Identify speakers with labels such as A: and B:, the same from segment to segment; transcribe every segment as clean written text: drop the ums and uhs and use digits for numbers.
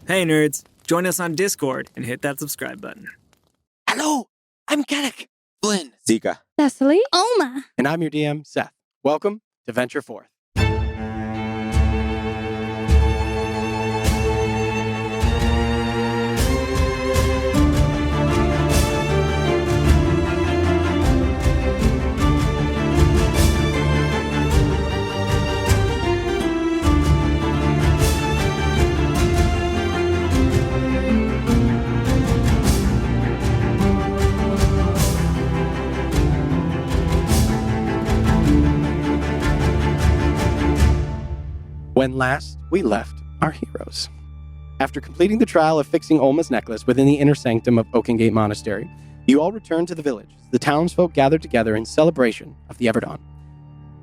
A: Hey nerds, join us on Discord and hit that subscribe button.
B: Hello, I'm Kenneth.
C: Flynn.
D: Zika.
E: Cecily. Oma.
B: And I'm your DM, Seth. Welcome to Venture Forth. When last we left our heroes. After completing the trial of fixing Olma's necklace within the inner sanctum of Oakengate Monastery, you all returned to the village as the townsfolk gathered together in celebration of the Everdawn.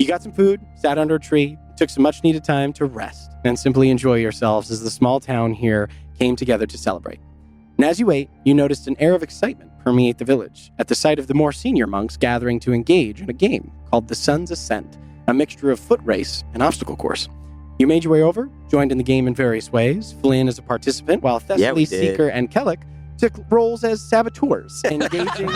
B: You got some food, sat under a tree, took some much-needed time to rest and simply enjoy yourselves as the small town here came together to celebrate. And as you ate, you noticed an air of excitement permeate the village at the sight of the more senior monks gathering to engage in a game called the Sun's Ascent, a mixture of foot race and obstacle course. You made your way over, joined in the game in various ways. Flynn as a participant, while Thessaly, Seeker, and Kellic took roles as saboteurs, engaging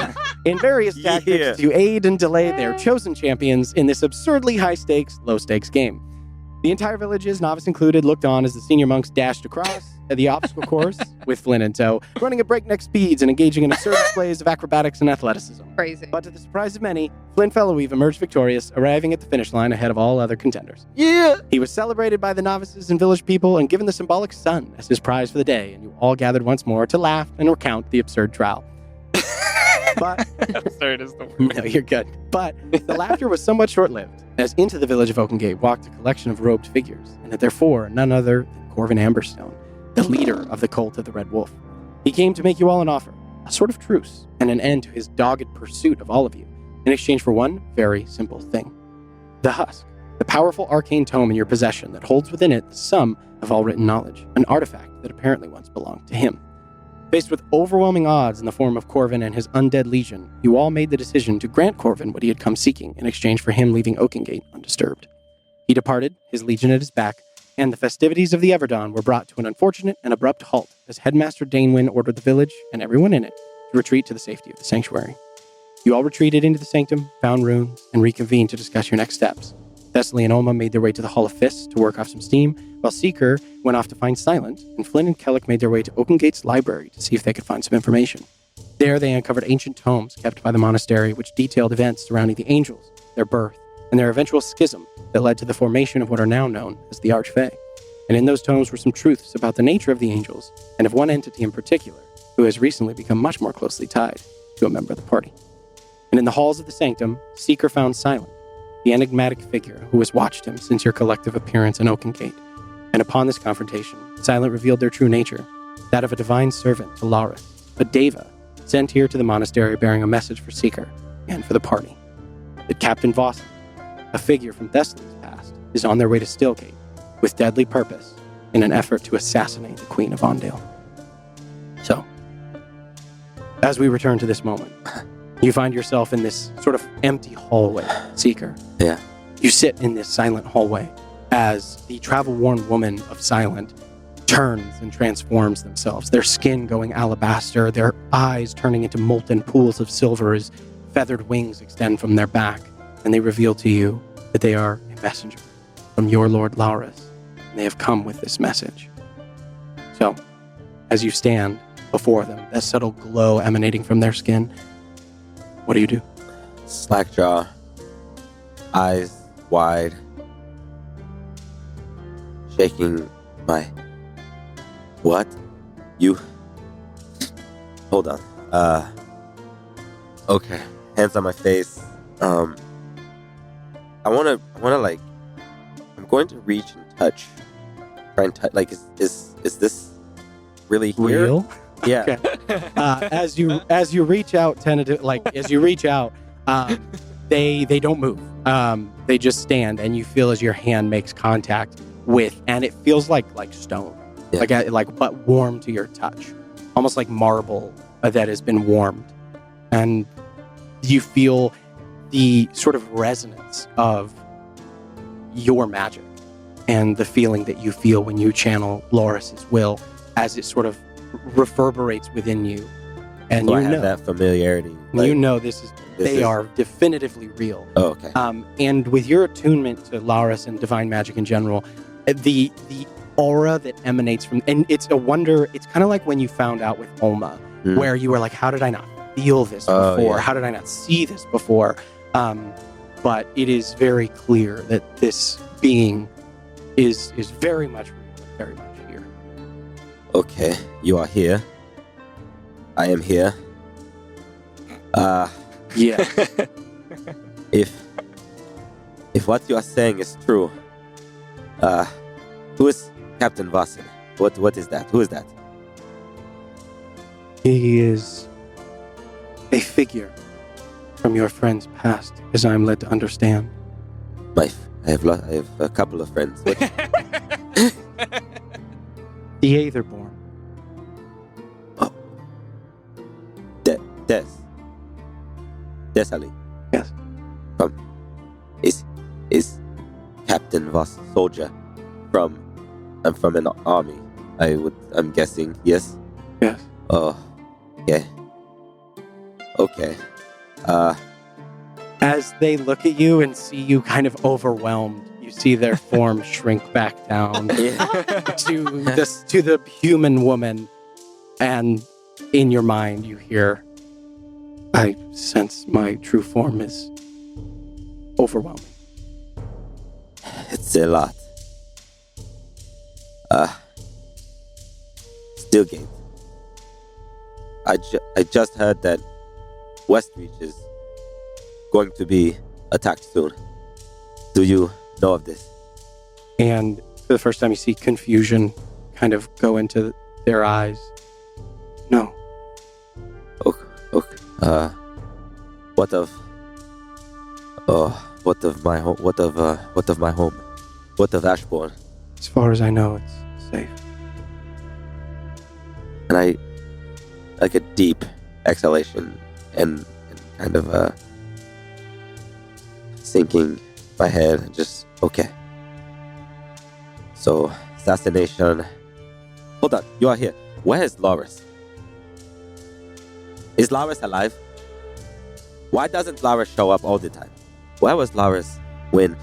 B: in various tactics to aid and delay their chosen champions in this absurdly high-stakes, low-stakes game. The entire village's, novice included, looked on as the senior monks dashed across the obstacle course with Flynn in tow, running at breakneck speeds and engaging in absurd displays of acrobatics and athleticism.
E: Crazy.
D: But
B: To the surprise of many, Flynn Fellowweave emerged victorious, arriving at the finish line ahead of all other contenders.
D: Yeah.
B: He was celebrated by the novices and village people and given the symbolic sun as his prize for the day, and you all gathered once more to laugh and recount the absurd trial. But
C: Absurd is the word.
B: no, you're good. But the laughter was somewhat short-lived, as into the village of Oakengate walked a collection of robed figures, and at their fore, none other than Corvin Amberstone, the leader of the cult of the Red Wolf. He came to make you all an offer, a sort of truce, and an end to his dogged pursuit of all of you, in exchange for one very simple thing. The Husk, the powerful arcane tome in your possession that holds within it the sum of all written knowledge, an artifact that apparently once belonged to him. Faced with overwhelming odds in the form of Corvin and his undead legion, you all made the decision to grant Corvin what he had come seeking in exchange for him leaving Oakengate undisturbed. He departed, his legion at his back, and the festivities of the Everdawn were brought to an unfortunate and abrupt halt as Headmaster Danewin ordered the village and everyone in it to retreat to the safety of the sanctuary. You all retreated into the sanctum, found runes, and reconvened to discuss your next steps. Thessaly and Oma made their way to the Hall of Fists to work off some steam, while Seeker went off to find Silent, and Flynn and Kellic made their way to Oakengate's library to see if they could find some information. There they uncovered ancient tomes kept by the monastery which detailed events surrounding the angels, their birth, and their eventual schism that led to the formation of what are now known as the Archfey. And in those tomes were some truths about the nature of the angels, and of one entity in particular, who has recently become much more closely tied to a member of the party. And in the halls of the sanctum, Seeker found Silent, the enigmatic figure who has watched him since your collective appearance in Oakengate. And upon this confrontation, Silent revealed their true nature, that of a divine servant to Laurus, a deva, sent here to the monastery bearing a message for Seeker and for the party. That Captain Vossen, a figure from Thessaly's past, is on their way to Stillgate with deadly purpose in an effort to assassinate the Queen of Ondale. So, as we return to this moment, you find yourself in this sort of empty hallway, Seeker.
D: Yeah.
B: You sit in this silent hallway as the travel-worn woman of Silent turns and transforms themselves, their skin going alabaster, their eyes turning into molten pools of silver as feathered wings extend from their back, and they reveal to you that they are a messenger from your Lord Laurus, and they have come with this message. So, as you stand before them, that subtle glow emanating from their skin, what do you do?
D: Slack jaw. Eyes wide. Shaking my... What? You... Hold on. Okay. Hands on my face. I wanna like... I'm going to reach and touch. Try and touch. Like, is this really here?
B: Real?
D: Yeah.
B: Okay. As you reach out, they don't move. They just stand, and you feel as your hand makes contact with, and it feels like stone,
D: Yeah.
B: but warm to your touch, almost like marble that has been warmed, and you feel the sort of resonance of your magic and the feeling that you feel when you channel Laurus's will as it sort of reverberates within you. And
D: So
B: you
D: I have
B: know
D: that familiarity.
B: you
D: like,
B: know they
D: is-
B: are definitively real.
D: Oh, okay.
B: And with your attunement to Laris and divine magic in general, the aura that emanates from, and it's a wonder, it's kind of like when you found out with Oma,
D: Mm.
B: where you were like, how did I not feel this
D: Oh,
B: before?
D: yeah.
B: How did I not see this before? But it is very clear that this being is very much real, very much here.
D: Okay, you are here. I am here.
B: Yeah.
D: If what you are saying is true, who is Captain Vassil? What is that? Who is that?
B: He is a figure from your friend's past, as I'm led to understand.
D: I have a couple of friends.
B: The Aetherborn.
D: Desali.
B: Yes.
D: Is Captain Voss soldier from? I'm from an army. I'm guessing. Yes.
B: Yes.
D: Oh. Okay. Okay.
B: As they look at you and see you kind of overwhelmed, you see their form shrink back down to the human woman, and in your mind you hear, I sense my true form is overwhelming.
D: It's a lot. Steelgate. I just heard that Westreach is going to be attacked soon. Do you know of this?
B: And for the first time you see confusion kind of go into their eyes. No.
D: Okay. What of my home? What of my home? What of Ashbourne?
B: As far as I know, it's safe.
D: And I like a deep exhalation and kind of sinking my head and just okay. So assassination. Hold on, you are here. Where is Loris? Is Loris alive? Why doesn't Loris show up all the time? Where was Loris when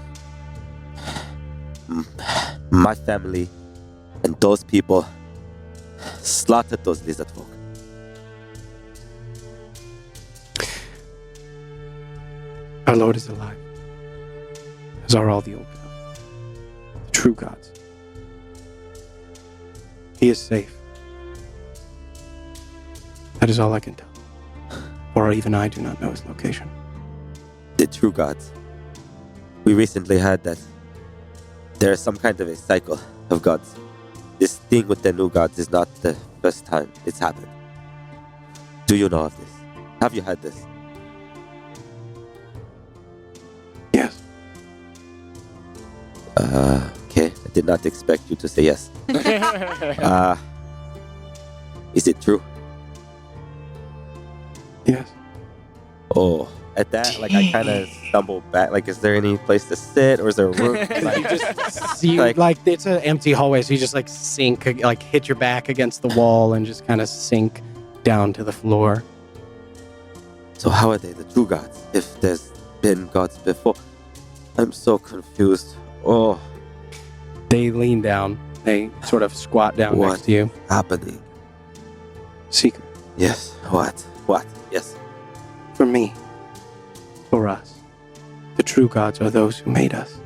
D: my family and those people slaughtered those lizard folk?
B: Our Lord is alive, as are all the old gods, the true gods. He is safe. That is all I can tell. Or even I do not know his location.
D: The true gods. We recently heard that there is some kind of a cycle of gods. This thing with the new gods is not the first time it's happened. Do you know of this? Have you heard this?
B: Yes.
D: Okay. I did not expect you to say yes. Is it true?
B: Yes.
D: Oh, at that, like I kind of stumble back. Like, is there any place to sit, or is there a room?
B: You just see, like it's an empty hallway, so you just like sink, like hit your back against the wall and just kind of sink down to the floor.
D: So how are they the true gods if there's been gods before? I'm so confused. Oh,
B: They lean down. They sort of squat down
D: What?
B: next to you.
D: happening?
B: Seeker.
D: Yes. What? Yes.
B: For me, for us, the true gods are those who made us.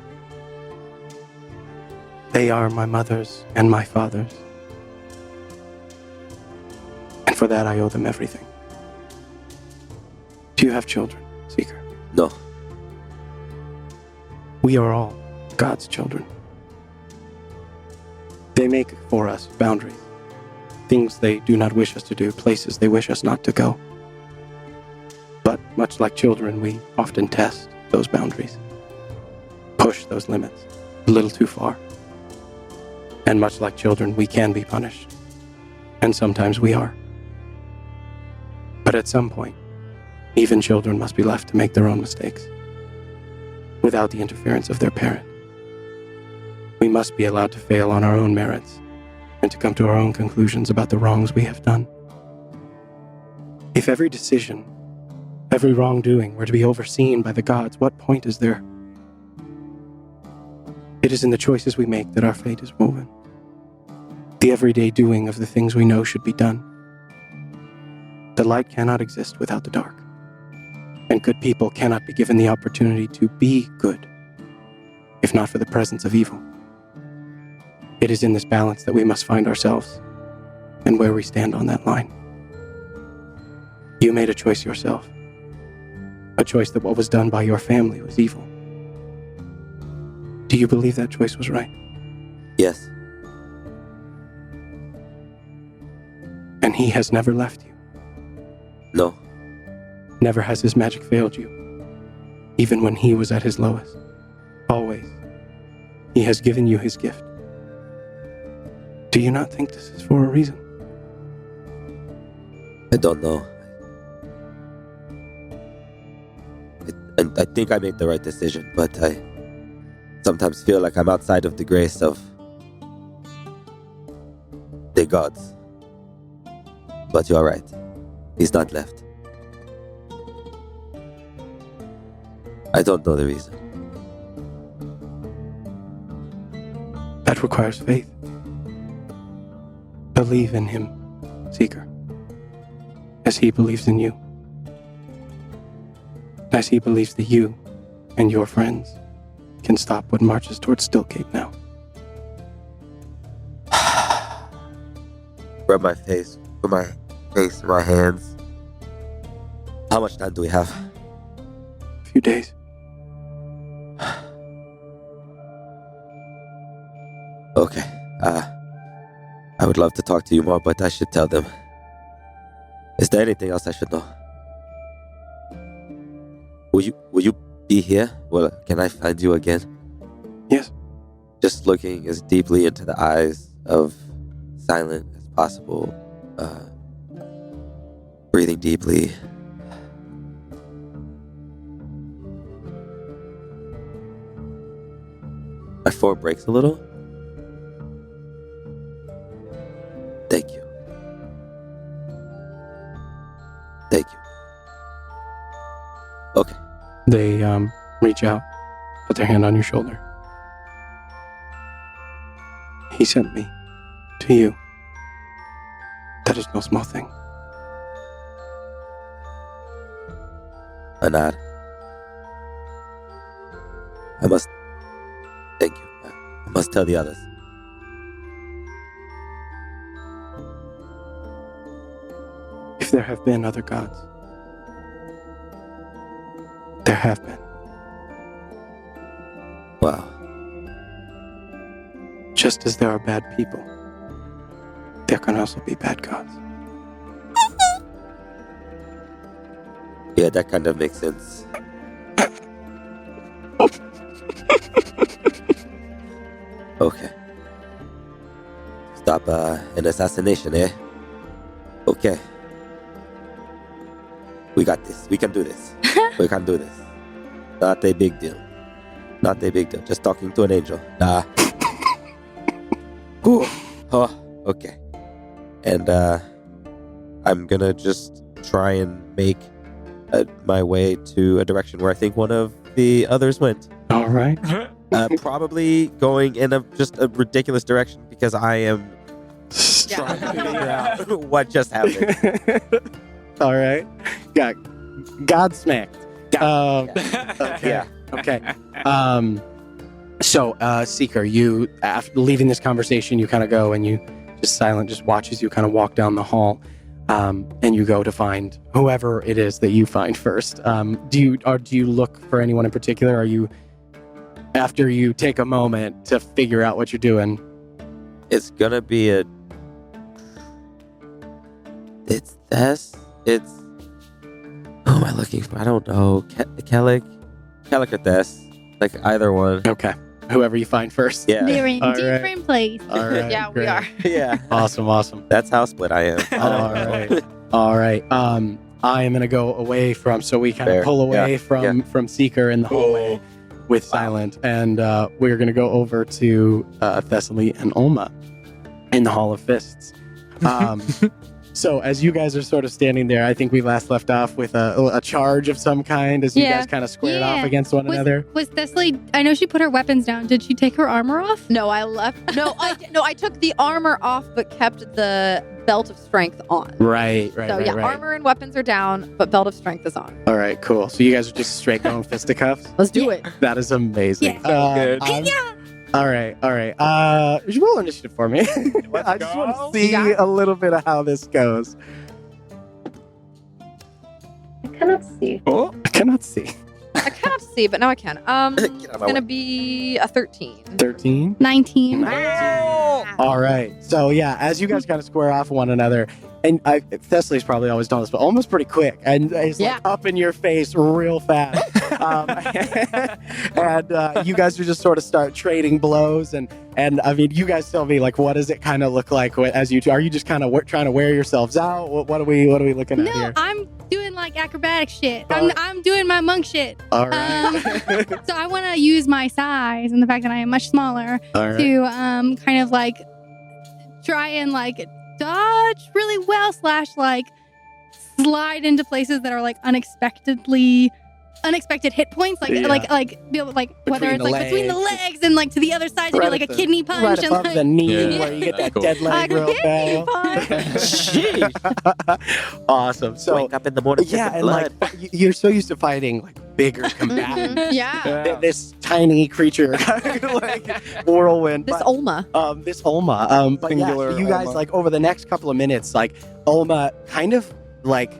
B: They are my mother's and my father's. And for that, I owe them everything. Do you have children, Seeker?
D: No.
B: We are all God's children. They make for us boundaries, things they do not wish us to do, places they wish us not to go. But much like children, we often test those boundaries, push those limits a little too far. And much like children, we can be punished. And sometimes we are. But at some point, even children must be left to make their own mistakes, without the interference of their parent. We must be allowed to fail on our own merits, and to come to our own conclusions about the wrongs we have done. If every decision, every wrongdoing were to be overseen by the gods, what point is there? It is in the choices we make that our fate is woven. The everyday doing of the things we know should be done. The light cannot exist without the dark, and good people cannot be given the opportunity to be good, if not for the presence of evil. It is in this balance that we must find ourselves, and where we stand on that line. You made a choice yourself, a choice that what was done by your family was evil. Do you believe that choice was right?
D: Yes.
B: And he has never left you.
D: No.
B: Never has his magic failed you, even when he was at his lowest. Always, he has given you his gift. Do you not think this is for a reason?
D: I don't know. I think I made the right decision, but I sometimes feel like I'm outside of the grace of the gods. But you're right. He's not left. I don't know the reason.
B: That requires faith. Believe in him, Seeker, as he believes in you. As he believes that you and your friends can stop what marches towards Stillcape now.
D: Rub my face, put my face in my hands. How much time do we have?
B: A few days.
D: Okay. I would love to talk to you more, but I should tell them. Is there anything else I should know? Will you be here? Well, can I find you again?
B: Yes.
D: Just looking as deeply into the eyes of Silent as possible. Breathing deeply. My form breaks a little. Thank you. Thank you. Okay.
B: They reach out, put their hand on your shoulder. He sent me to you. That is no small thing.
D: A nod. Thank you. I must tell the others.
B: If there have been other gods, there have been.
D: Wow.
B: Just as there are bad people, there can also be bad gods.
D: Yeah, that kind of makes sense. Okay. Stop an assassination, eh? Okay. We got this. We can do this. We can do this. Not a big deal. Not a big deal. Just talking to an angel. Nah. Ooh. Oh, okay. And I'm gonna just try and make my way to a direction where I think one of the others went.
B: All right.
D: Probably going in just a ridiculous direction because I am trying to figure out what just happened.
B: All right. Got godsmacked. Okay.
D: Yeah.
B: Okay. So, Seeker, you, after leaving this conversation, you kind of go and you just Silent just watches you kind of walk down the hall, and you go to find whoever it is that you find first. Do you look for anyone in particular? Are you, after you take a moment to figure out what you're doing?
D: It's gonna be it's this. It's, who am I looking for? I don't know. Kellic or Tess. Like either one.
B: Okay. Whoever you find first.
D: Yeah.
C: They're in
B: All
C: different places.
B: All right.
C: Yeah,
B: great.
C: we are.
D: Yeah.
B: Awesome.
D: That's how split I am.
B: All right. All right. I am going to go away from, so we kind of
D: Fair.
B: pull away
D: Yeah.
B: from Seeker in the hallway with Silent, and we're going to go over to Thessaly and Olma. in the Hall of Fists. So as you guys are sort of standing there, I think we last left off with a charge of some kind as you guys kind of squared off against one another.
C: Was Thessaly, I know she put her weapons down. Did she take her armor off?
E: No, I left. No, I took the armor off, but kept the belt of strength on.
B: Right.
E: So armor and weapons are down, but belt of strength is on.
B: All right, cool. So you guys are just straight going fisticuffs?
E: Let's do it.
B: That is amazing.
A: Good.
B: All right. Roll initiative for me. I just want to see a little bit of how this goes.
E: I cannot see.
B: Oh, I cannot see.
E: I cannot see, but now I can. It's gonna be a 13.
B: 13?
C: 19.
B: All right. So yeah, as you guys kind of square off one another, and Thessaly's probably always done this, but almost pretty quick, and it's like up in your face real fast. And you guys are just sort of start trading blows, and I mean, you guys tell me, like, what does it kind of look like as you two? Are you just kind of trying to wear yourselves out? What are we looking at here?
C: No, I'm doing like acrobatic shit. I'm doing my monk shit.
B: All right.
C: So I want to use my size and the fact that I am much smaller to kind of like try and like dodge really well / like slide into places that are like unexpected hit points, like be able, like whether it's like between the legs and like to the other side to do like a kidney punch,
B: right
C: and
B: above
C: like
B: the knee where you get that dead leg real bad. Awesome. So
D: wake up in the morning.
B: And like you're so used to fighting like bigger combatants. This tiny creature, like whirlwind.
E: This Olma.
B: This Olma. But
F: Singular
B: so you guys
F: Olma.
B: like over the next couple of minutes, like Olma kind of like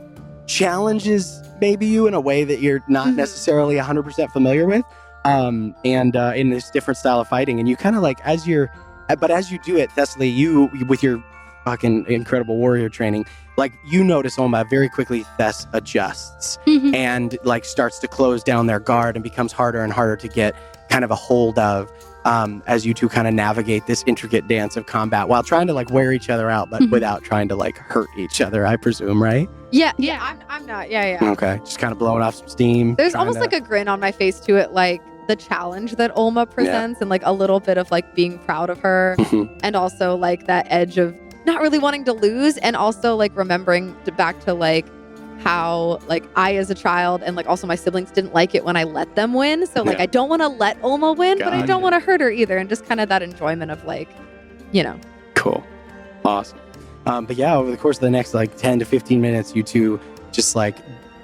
B: challenges maybe you in a way that you're not necessarily 100% familiar with, and in this different style of fighting, and you kind of like as you do it, Thessaly, you with your fucking incredible warrior training, like you notice Olma very quickly. Thess adjusts and like starts to close down their guard and becomes harder and harder to get kind of a hold of. As you two kind of navigate this intricate dance of combat while trying to like wear each other out, but without trying to like hurt each other, I presume, right?
E: Yeah. I'm not. Yeah.
B: Okay, just kind of blowing off some steam.
E: There's almost like a grin on my face to it, like the challenge that Olma presents, and like a little bit of like being proud of her, and also like that edge of not really wanting to lose, and also like remembering back to like how like I as a child and like also my siblings didn't like it when I let them win. So like I don't want to let Olma win, but I don't want to hurt her either. And just kind of that enjoyment of like, you know.
B: Cool. Awesome. But yeah, over the course of the next like 10 to 15 minutes, you two just like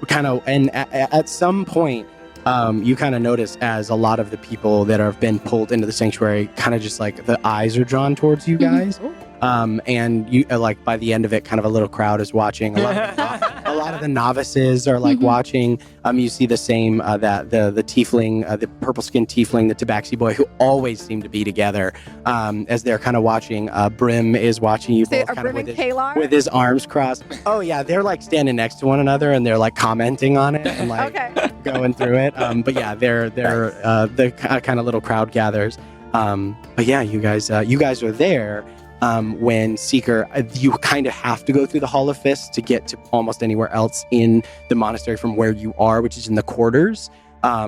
B: kind of, and at some point, you kind of notice as a lot of the people that have been pulled into the sanctuary kind of just like the eyes are drawn towards you guys. And you like by the end of it, kind of a little crowd is watching. A lot of the novices are like watching. You see the same that the tiefling, the purple skinned tiefling, the tabaxi boy, who always seem to be together. As they're kind of watching. Brim is watching you both kind of with his arms crossed. Oh yeah, they're like standing next to one another and they're like commenting on it and like going through it. But yeah, they're the kind of little crowd gathers. But yeah, you guys are there. When Seeker, you kind of have to go through the Hall of Fists to get to almost anywhere else in the monastery from where you are, which is in the quarters.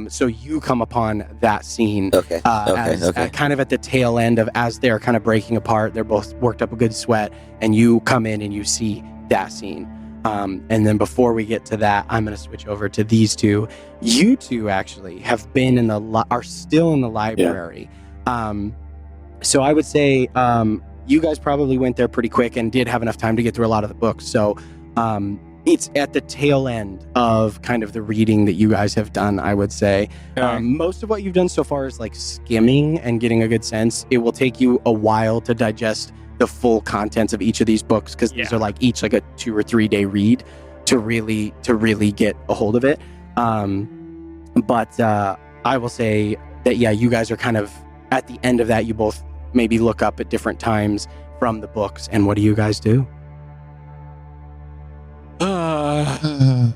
B: So you come upon that scene kind of at the tail end of as they're kind of breaking apart. They're both worked up a good sweat, and you come in and you see that scene. And then before we get to that, I'm going to switch over to these two. You two actually have been are still in the library. So I would say you guys probably went there pretty quick and did have enough time to get through a lot of the books. So it's at the tail end of kind of the reading that you guys have done, I would say. Most of what you've done so far is like skimming and getting a good sense. It will take you a while to digest the full contents of each of these books because these are like each like a 2 or 3 day read to really get a hold of it. But I will say that, you guys are kind of at the end of that. You both maybe look up at different times from the books, and what do you guys do?
A: And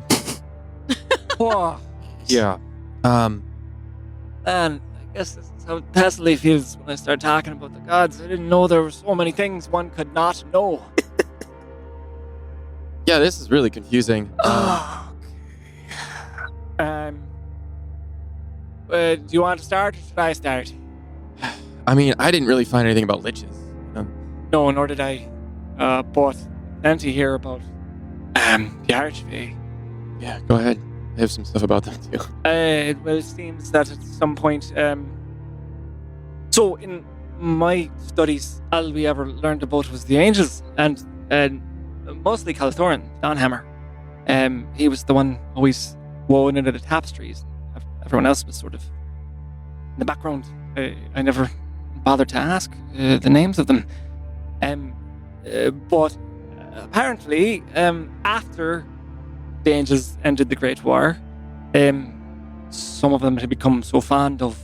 A: I guess this is how Thessaly feels when I start talking about the gods. I didn't know there were so many things one could not know.
F: Yeah, this is really confusing.
A: Do you want to start or should I start?
F: I mean, I didn't really find anything about liches.
A: No, nor did I. But plenty here about the Archfey.
F: Yeah, go ahead. I have some stuff about that too.
A: Well, it seems that at some point, so in my studies, all we ever learned about was the angels, and mostly Calthorin, Dawnhammer. He was the one always woven into the tapestries. Everyone else was sort of in the background. I never bothered to ask the names of them. But apparently, after the angels ended the Great War, some of them had become so fond of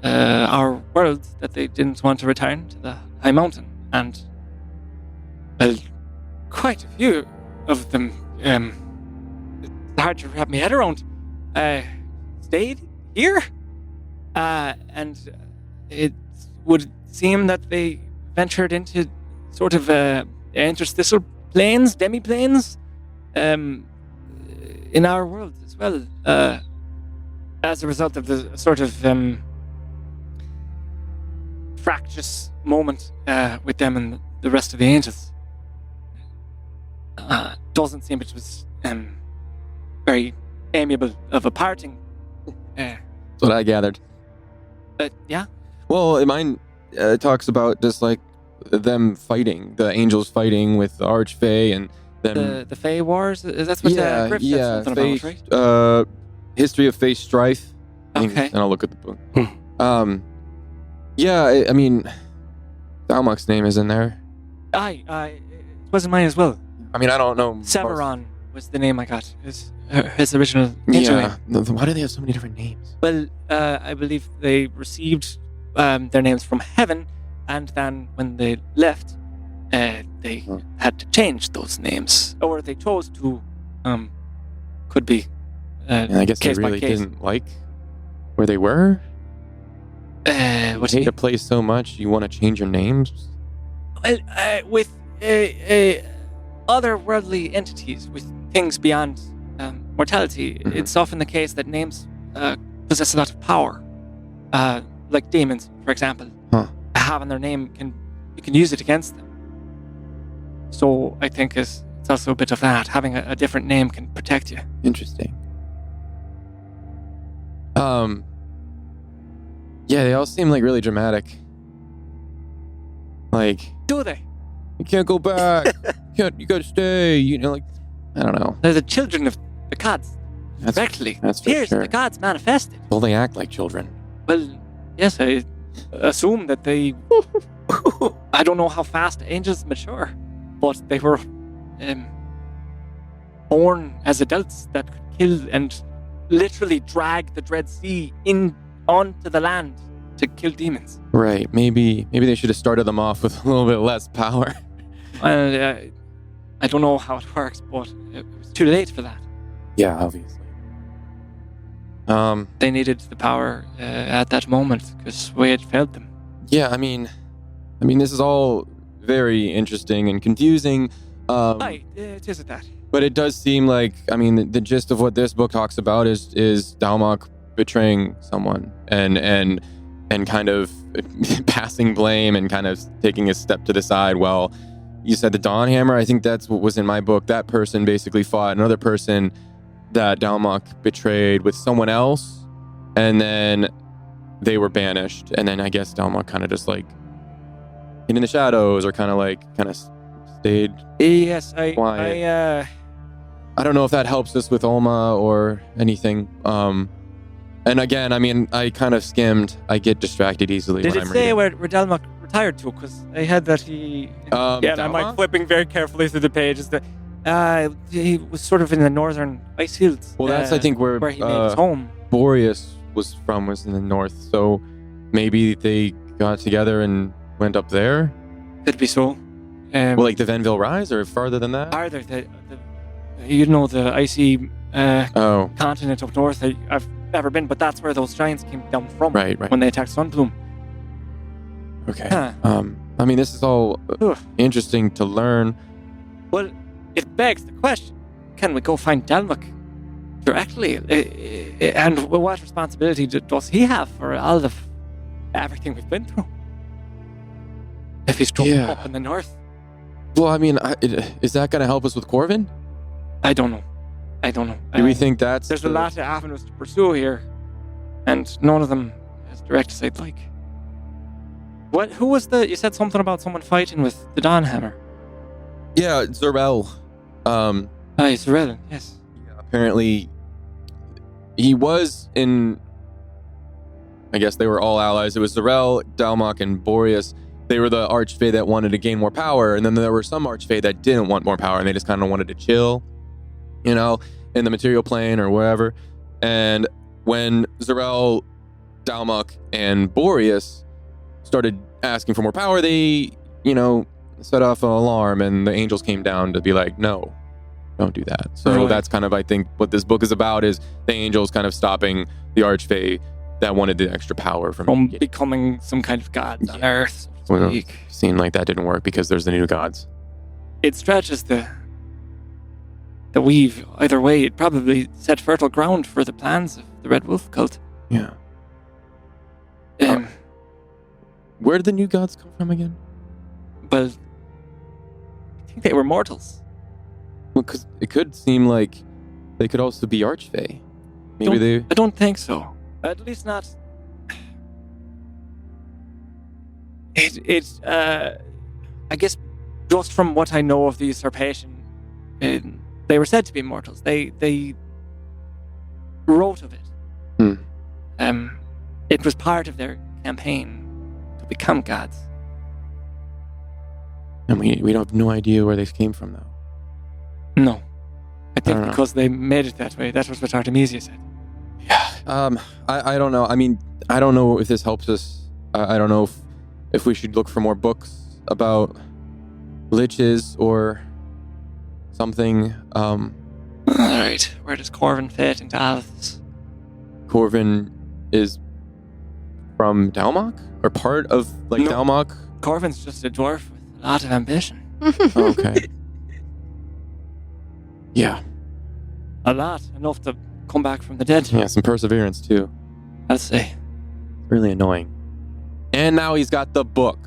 A: our world that they didn't want to return to the High Mountain. And, well, quite a few of them, it's hard to wrap my head around, stayed here. And it would seem that they ventured into sort of interstitial planes, demi-planes, in our world as well, as a result of the sort of fractious moment with them and the rest of the angels. Doesn't seem it was very amiable of a parting.
F: That's what I gathered.
A: Yeah.
F: Well, mine talks about just like them fighting, the angels fighting with the Archfey and them.
A: The Fey Wars? That's what Griff said something about, right?
F: History of Fey strife.
A: Okay.
F: And I'll look at the book. Yeah, I mean, Dalmok's name is in there.
A: It wasn't mine as well.
F: I mean, I don't know.
A: Severon was the name I got. His original angel name.
F: Why do they have so many different names?
A: Well, I believe they received their names from heaven, and then when they left, they had to change those names, or they chose to. Could be.
F: And I guess they really didn't like where they were. You hate a place so much, you want to change your names?
A: Well, with otherworldly entities, with things beyond mortality, it's often the case that names possess a lot of power. Like demons, for example. Having their name, you can use it against them. So I think it's also a bit of that. Having a different name can protect you.
F: Interesting. Yeah, they all seem like really dramatic. Like,
A: do they?
F: You can't go back. You gotta stay. You know, like, I don't know.
A: They're the children of the gods. Directly.
F: That's for
A: Here's
F: sure.
A: the gods manifested.
F: Well, they act like children.
A: Well, yes, I assume that they. I don't know how fast angels mature, but they were born as adults that could kill and literally drag the Dread Sea onto the land to kill demons.
F: Right. Maybe they should have started them off with a little bit less power.
A: I don't know how it works, but it was too late for that.
F: Yeah, obviously.
A: They needed the power at that moment because we had failed them.
F: Yeah, I mean, this is all very interesting and confusing.
A: Aye, it is at that.
F: But it does seem like, the gist of what this book talks about is Dalmok betraying someone and kind of passing blame and kind of taking a step to the side. Well, you said the Dawnhammer. I think that's what was in my book. That person basically fought another person that Dalmok betrayed with someone else, and then they were banished. And then I guess Dalmok kind of just like hid in the shadows, or kind of stayed.
A: Yes,
F: quiet. I don't know if that helps us with Olma or anything. And again, I kind of skimmed. I get distracted easily.
A: Did
F: when
A: it
F: I'm
A: say
F: reading.
A: where Dalmok retired to? Because I had that he. And I'm like flipping very carefully through the pages. That he was sort of in the northern ice fields.
F: Well, that's I think where
A: he made his home.
F: Boreas was in the north. So maybe they got together and went up there.
A: Could be so.
F: Well, like the Venville Rise, or farther than that.
A: Farther, the icy continent up north I've ever been, but that's where those giants came down from.
F: Right.
A: When they attacked Sunbloom.
F: Okay. This is all interesting to learn.
A: Well, it begs the question: can we go find Dalmok directly? And what responsibility does he have for all of everything we've been through? if he's struck
F: Yeah.
A: up in the north?
F: Well, I mean, is that going to help us with Corvin?
A: I don't know.
F: Do we think that's...
A: There's a lot of avenues to pursue here, and none of them as direct as I'd like. What? Who was the... You said something about someone fighting with the Dawn Hammer.
F: Yeah, Zarel.
A: It's Redden, yes.
F: Apparently, he was in... I guess they were all allies. It was Zarel, Dalmok, and Boreas. They were the Archfey that wanted to gain more power, and then there were some Archfey that didn't want more power, and they just kind of wanted to chill, you know, in the material plane or wherever. And when Zarel, Dalmok, and Boreas started asking for more power, they, you know, set off an alarm, and the angels came down to be like, no, don't do that. So
A: Right.
F: that's kind of, I think, what this book is about, is the angels kind of stopping the Archfey that wanted the extra power
A: From becoming some kind of god on Earth, so to
F: Well,
A: speak.
F: seemed like that didn't work because there's the new gods.
A: It stretches the weave either way. It probably set fertile ground for the plans of the Red Wolf cult.
F: Yeah.
A: Um,
F: Where did the new gods come from again?
A: but I think they were mortals.
F: Well, because it could seem like they could also be Archfey. Maybe
A: I don't think so. At least not. I guess just from what I know of the usurpation, they were said to be mortals. They wrote of it. It was part of their campaign to become gods.
F: And we don't have no idea where they came from, though.
A: No. I think
F: don't know.
A: because they made it that way. That was what Artemisia said.
F: Yeah. I don't know. I mean, I don't know if this helps us. I don't know if we should look for more books about liches or something.
A: Alright, where does Corvin fit into all of this?
F: Corvin is from Dalmok? Or part of, like,
A: No.
F: Dalmok?
A: Corvin's just a dwarf with a lot of ambition.
F: Okay. Yeah.
A: A lot. Enough to come back from the dead.
F: Yeah, some perseverance, too.
A: I'll say.
F: Really annoying. And now he's got the book.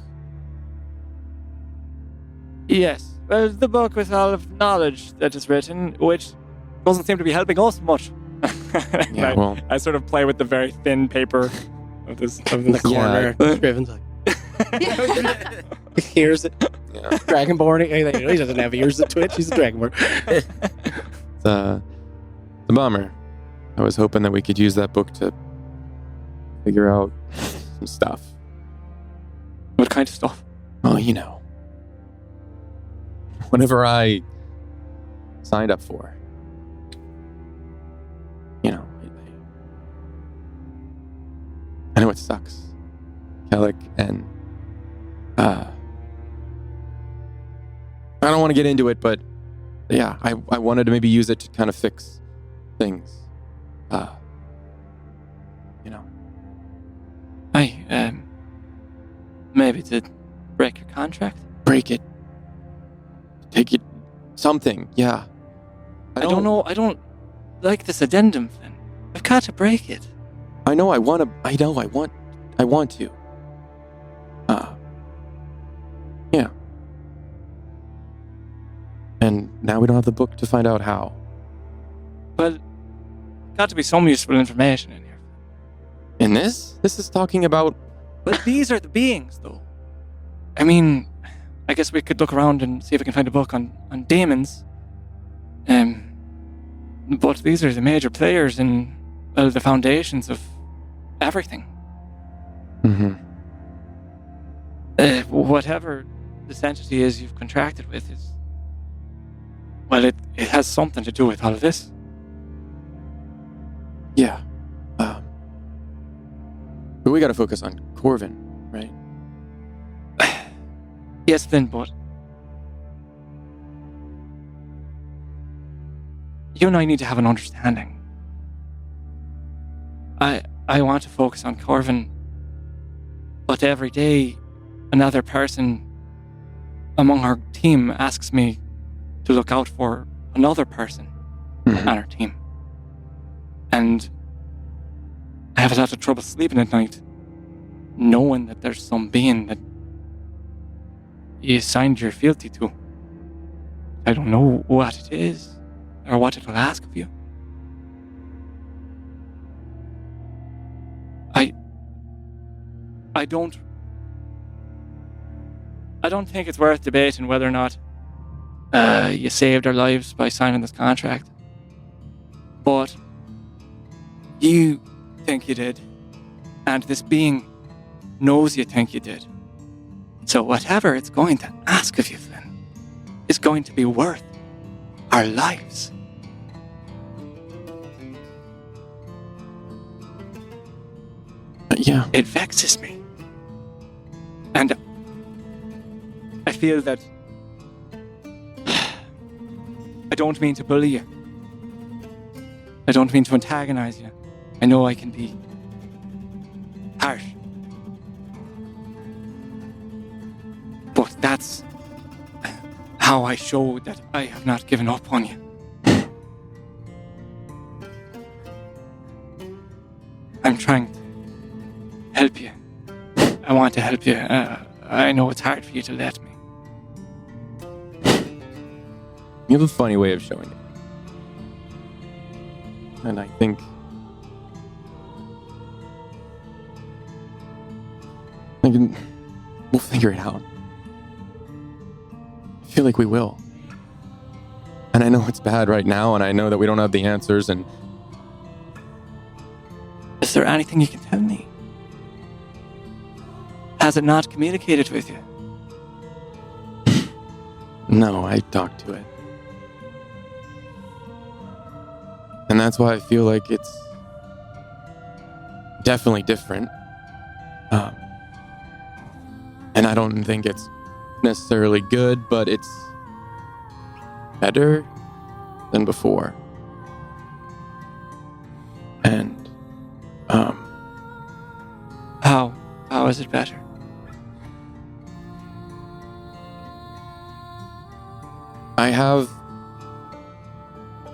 A: Yes. Well, the book with all of knowledge that is written, which doesn't seem to be helping us much.
F: Yeah, well...
A: I sort of play with the very thin paper of this.
B: In the corner. Scriven's like, he hears it.
F: Yeah.
B: Dragonborn. He doesn't have ears to twitch. He's a Dragonborn.
F: It's a bummer. I was hoping that we could use that book to figure out some stuff.
A: What kind of stuff?
F: Oh, you know. Whatever I signed up for. You know. I know it sucks. Kellic and... I don't want to get into it, but yeah, I wanted to maybe use it to kind of fix things. You know.
A: Maybe to break your contract?
F: Break it. Take it. Something, yeah.
A: I don't know. I don't like this addendum thing. I've got to break it.
F: I know I want to. I want to. Yeah. And now we don't have the book to find out how.
A: But got to be some useful information in here.
F: In this? This is talking about...
A: But these are the beings, though. I mean, I guess we could look around and see if we can find a book on demons. But these are the major players in, well, the foundations of everything.
F: Mm-hmm.
A: Whatever this entity is you've contracted with is... Well, it has something to do with all of this.
F: Yeah. But we gotta focus on Corvin, right?
A: Yes, Flynn, but... You and I need to have an understanding. I want to focus on Corvin, but every day another person among our team asks me to look out for another person on our team. And I have a lot of trouble sleeping at night, knowing that there's some being that you signed your fealty to. I don't know what it is or what it will ask of you. I don't think it's worth debating whether or not you saved our lives by signing this contract. But you think you did, and this being knows you think you did. So whatever it's going to ask of you, Flynn, is going to be worth our lives.
F: Yeah.
A: It vexes me. And I feel that I don't mean to bully you. I don't mean to antagonize you. I know I can be harsh. But that's how I show that I have not given up on you. I'm trying to help you. I want to help you. I know it's hard for you to let me.
F: You have a funny way of showing it. And I think we'll figure it out. I feel like we will. And I know it's bad right now, and I know that we don't have the answers, and
A: is there anything you can tell me? Has it not communicated with you?
F: no, I talked to it. And that's why I feel like it's definitely different. And I don't think it's necessarily good, but it's better than before. And,
A: How is it better?
F: I have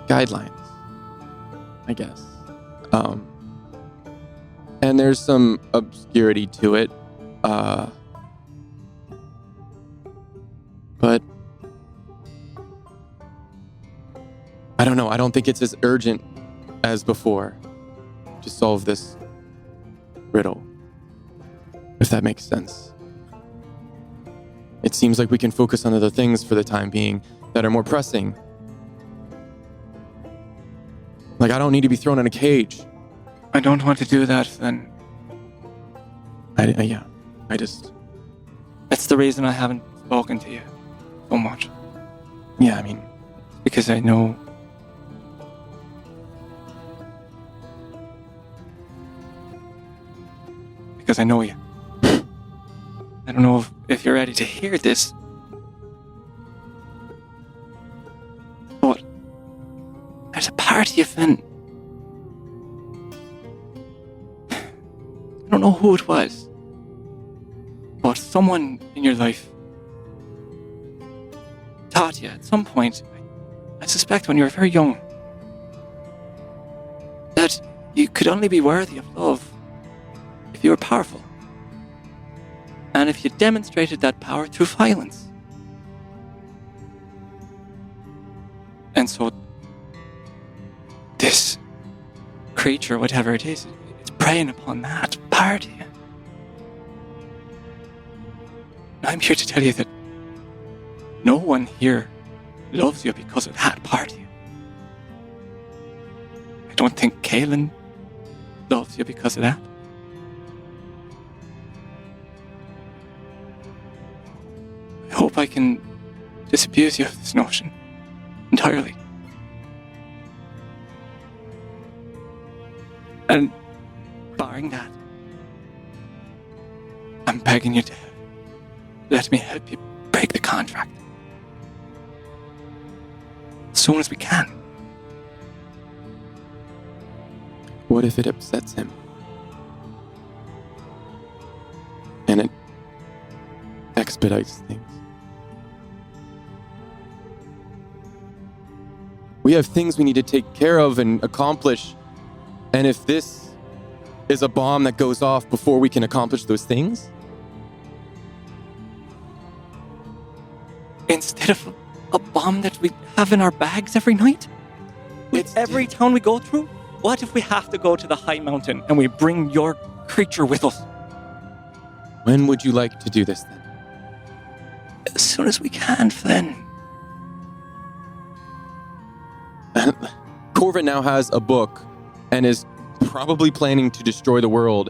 F: guidelines, I guess. And there's some obscurity to it. But I don't know. I don't think it's as urgent as before to solve this riddle, if that makes sense. It seems like we can focus on other things for the time being that are more pressing. Like, I don't need to be thrown in a cage.
A: I don't want to do that, then. That's the reason I haven't spoken to you so much.
F: Yeah, I mean,
A: Because I know you. I don't know if you're ready to hear this, but there's a part of you, Finn. I don't know who it was, but someone in your life taught you at some point, I suspect when you were very young, that you could only be worthy of love if you were powerful, and if you demonstrated that power through violence. And so this creature, whatever it is, it's preying upon that part of you. I'm here to tell you that no one here loves you because of that part of you. I don't think Kaelin loves you because of that. I hope I can disabuse you of this notion entirely. And barring that, I'm begging you to let me help you break the contract as soon as we can.
F: what if it upsets him? And it expedites things. We have things we need to take care of and accomplish. And if this is a bomb that goes off before we can accomplish those things,
A: bit of a bomb that we have in our bags every night? With every town we go through? What if we have to go to the high mountain and we bring your creature with us?
F: When would you like to do this then?
A: As soon as we can, Flynn.
F: Corvin now has a book and is probably planning to destroy the world.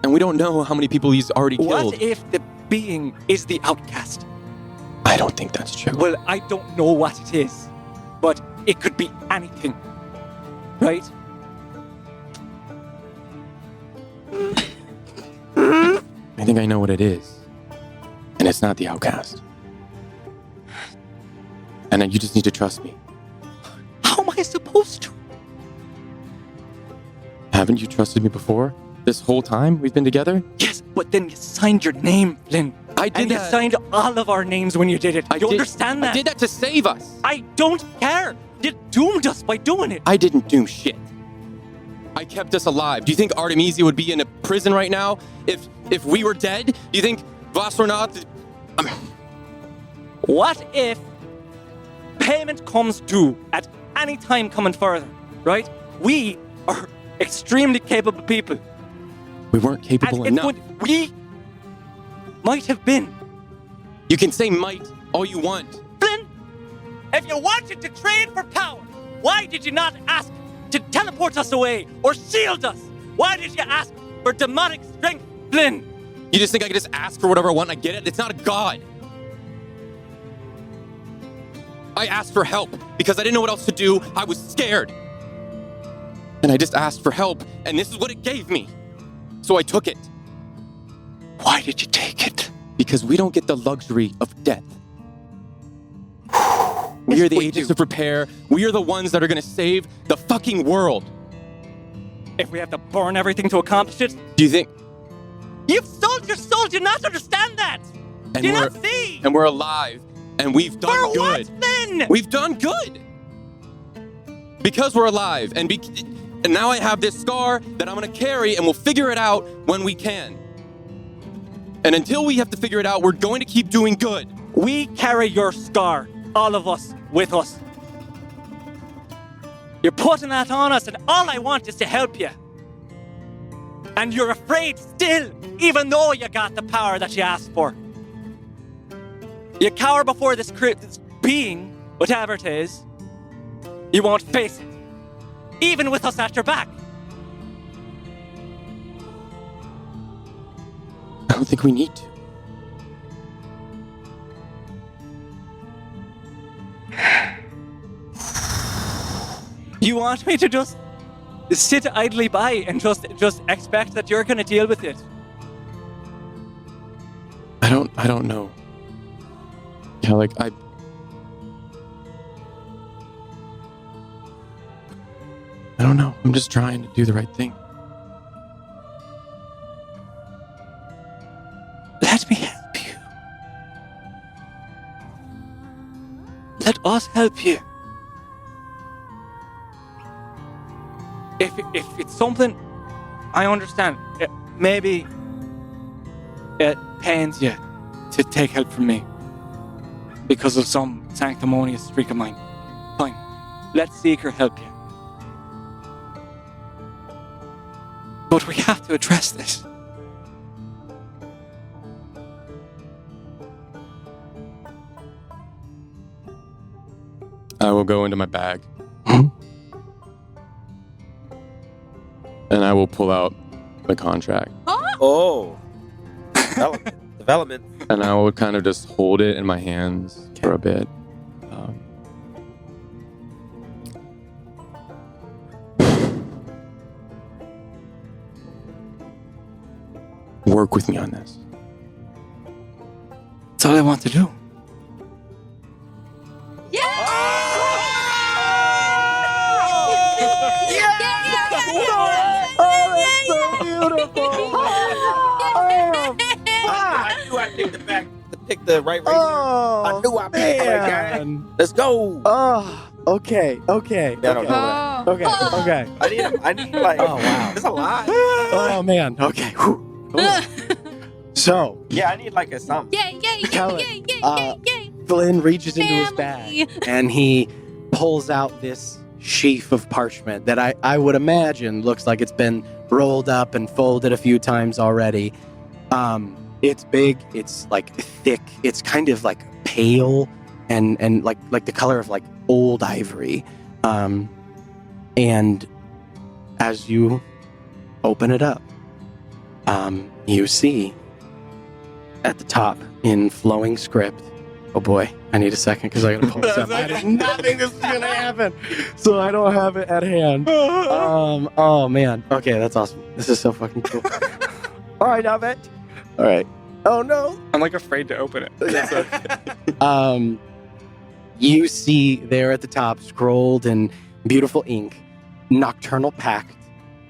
F: And we don't know how many people he's already killed.
A: What if the being is the outcast?
F: I don't think that's true.
A: Well, I don't know what it is, but it could be anything, right?
F: I think I know what it is. And it's not the outcast. And you just need to trust me.
A: How am I supposed to?
F: Haven't you trusted me before? This whole time we've been together?
A: Yes, but then you signed your name, Flynn.
F: I did
A: and you
F: that.
A: signed all of our names when you did it. You understand that?
F: I did that to save us.
A: I don't care. You doomed us by doing it.
F: I didn't do shit. I kept us alive. Do you think Artemisia would be in a prison right now if we were dead? Do you think Vastronath...
A: What if payment comes due at any time coming further, right? We are extremely capable people.
F: We weren't capable enough.
A: We might have been.
F: You can say might all you want.
A: Flynn, if you wanted to trade for power, why did you not ask to teleport us away or shield us? Why did you ask for demonic strength, Flynn?
F: You just think I could just ask for whatever I want and I get it? It's not a god. I asked for help because I didn't know what else to do. I was scared. And I just asked for help, and this is what it gave me. So I took it.
A: Why did you take it?
F: Because we don't get the luxury of death. We are the agents of repair. We are the ones that are going to save the fucking world.
A: If we have to burn everything to accomplish it?
F: Do you think...
A: You've sold your soul. Do you not understand that? Do you not see?
F: And we're alive. And we've done
A: For
F: good.
A: what, then?
F: We've done good. Because we're alive. And now I have this scar that I'm going to carry, and we'll figure it out when we can. And until we have to figure it out, we're going to keep doing good.
A: We carry your scar, all of us, with us. You're putting that on us, and all I want is to help you. And you're afraid still, even though you got the power that you asked for. You cower before this being, whatever it is. You won't face it, even with us at your back.
F: I don't think we need to.
A: You want me to just sit idly by and just expect that you're going to deal with it?
F: I don't know. Yeah, like I don't know. I'm just trying to do the right thing.
A: Let me help you. Let us help you. If it's something, I understand. Maybe it pains you to take help from me because of some sanctimonious streak of mine. Fine. Let Seeker help you. But we have to address this.
F: I will go into my bag. And I will pull out the contract.
D: Oh. Development.
F: And I will kind of just hold it in my hands for a bit. Work with me on this.
A: That's all I want to do.
D: Pick the right racer. I knew I picked the right guy. Let's go.
B: Oh, okay.
D: I don't know
B: Okay.
D: I need like. Oh wow. There's a lot.
B: Oh man. Okay. Whew. So,
D: Yeah, I need like a something.
C: Yay, yay, yay,
B: Kelly,
C: yay, yay,
B: uh,
C: yay, yay.
B: Flynn reaches into his
C: Family.
B: bag and he pulls out this sheaf of parchment that I would imagine looks like it's been rolled up and folded a few times already. It's big, it's like thick, it's kind of like pale and like the color of like old ivory. And as you open it up, you see at the top in flowing script. Oh boy, I need a second because I gotta pull this up. I did not think this was gonna happen, so I don't have it at hand. Oh man. Okay, that's awesome. This is so fucking cool. All right, now it. All right. Oh no.
A: I'm like afraid to open it.
B: You see there at the top, scrolled in beautiful ink, Nocturnal Pact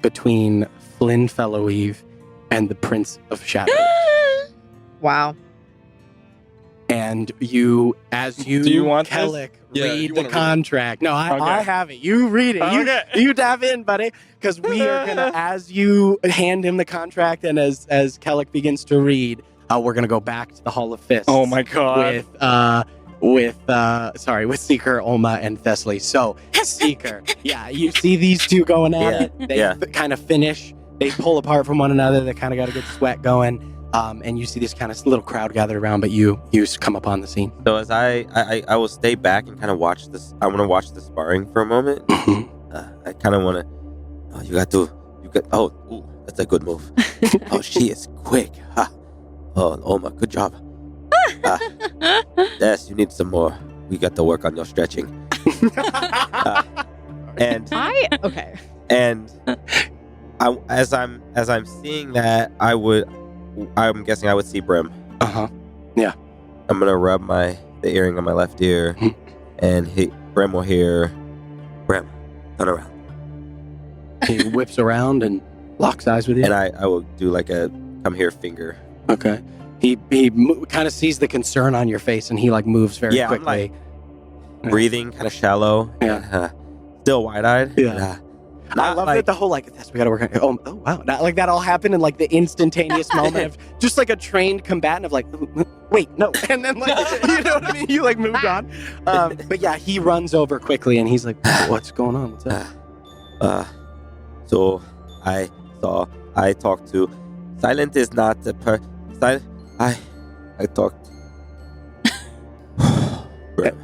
B: between Flynn Felloweve and the Prince of Shadows.
E: Wow.
B: And you, as you,
A: Do you want this?
B: Kellic,
F: Yeah,
B: read
F: you
B: the
F: wanna read it?
B: contract. No, I
A: Okay.
B: have it. You read it.
A: Okay.
B: You dive in, buddy. Because we are gonna, as you hand him the contract, and as Kellic begins to read, we're gonna go back to the Hall of Fists.
A: Oh my god.
B: with Seeker, Olma, and Thessaly. So Seeker, yeah, you see these two going at it. They kind of finish. They pull apart from one another. They kind of got a good sweat going. And you see this kind of little crowd gathered around, but you come upon the scene.
D: So as I will stay back and kind of watch this. I want to watch the sparring for a moment. I kind of want to. Oh, you got. Oh, ooh, that's a good move. Oh, she is quick. Ha. Oh, Oma, good job. Yes, you need some more. We got to work on your stretching. And
E: Okay.
D: And as I'm seeing that, I'm guessing I would see Brim.
B: Yeah.
D: I'm gonna rub the earring on my left ear, and Brim will hear, Brim, turn around.
B: He whips around and locks eyes with you.
D: And I will do like a come here finger.
B: Okay. He kind of sees the concern on your face, and he like moves very
D: Yeah, I'm
B: quickly.
D: Breathing kind of shallow.
B: Yeah.
D: And, still wide-eyed.
B: Yeah. I love that the whole like this we gotta work on. Oh wow, that all happened in like the instantaneous moment of just like a trained combatant of like, wait, no, and then like you know what I mean. You like moved on, but yeah, he runs over quickly and he's like, what's going on? What's up?
D: So I talked to. Silent is not the I talked.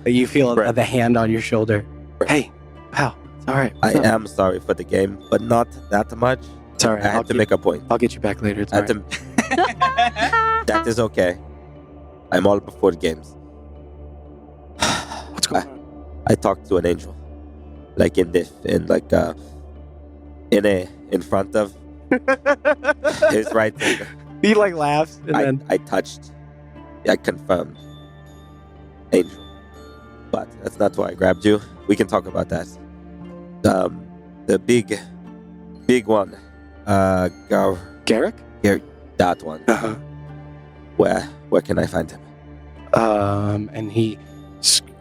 B: You feel
D: Brett.
B: the hand on your shoulder. Hey, pal, it's all right.
D: I am sorry for the game, but not that much.
B: It's all right.
D: I had to make a point.
B: I'll get you back later. It's
D: I
B: all
D: had
B: right.
D: to- That is okay. I'm all before the games.
B: What's going on?
D: I talked to an angel, like in front of his right finger.
B: He like laughs and then
D: I touched. I confirmed. Angel. But that's not why I grabbed you. We can talk about that. The big one.
B: Garrick.
D: That one.
B: Uh-huh.
D: Where can I find him?
B: And he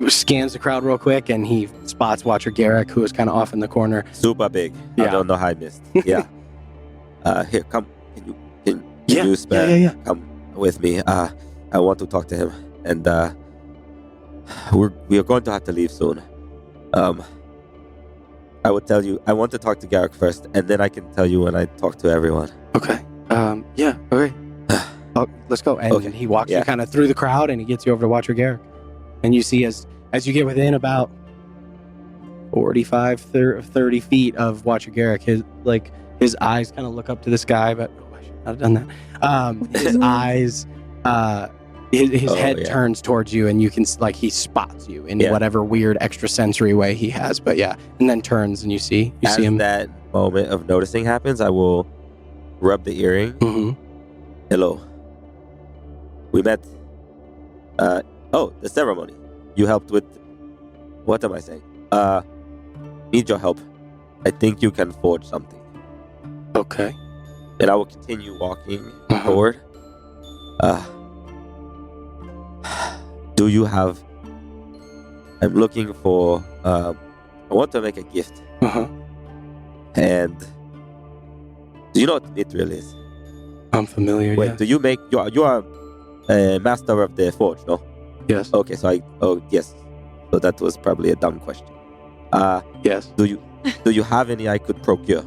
B: scans the crowd real quick, and he spots Watcher Garrick, who is kind of off in the corner.
D: Super big. I
B: Yeah.
D: don't know how I missed. Yeah. Here, come. Can you spare?
B: Yeah.
D: Come with me. I want to talk to him, and we are going to have to leave soon. I would tell you. I want to talk to Garrick first, and then I can tell you when I talk to everyone.
B: Okay. Yeah. Okay. Let's go. And
D: Okay.
B: he walks
D: Yeah.
B: you kind of through the crowd, and he gets you over to Watcher Garrick. And you see as you get within about 45, 30 feet of Watcher Garrick, his eyes kind of look up to the sky, but I should not have done that. His eyes, his head turns towards you, and you can he spots you in whatever weird extrasensory way he has. But yeah, and then turns and you see him.
D: As that moment of noticing happens, I will rub the earring.
B: Mm-hmm.
D: Hello. We met. The ceremony. You helped with. What am I saying? Need your help. I think you can forge something.
B: Okay.
D: And I will continue walking forward. Do you have? I'm looking for. I want to make a gift.
B: Uh-huh.
D: And do you know what mithril is?
B: I'm familiar.
D: Wait,
B: Yes.
D: do you make you are a master of the forge, no?
B: Yes.
D: Okay, so yes. So that was probably a dumb question.
B: Yes.
D: Do you have any I could procure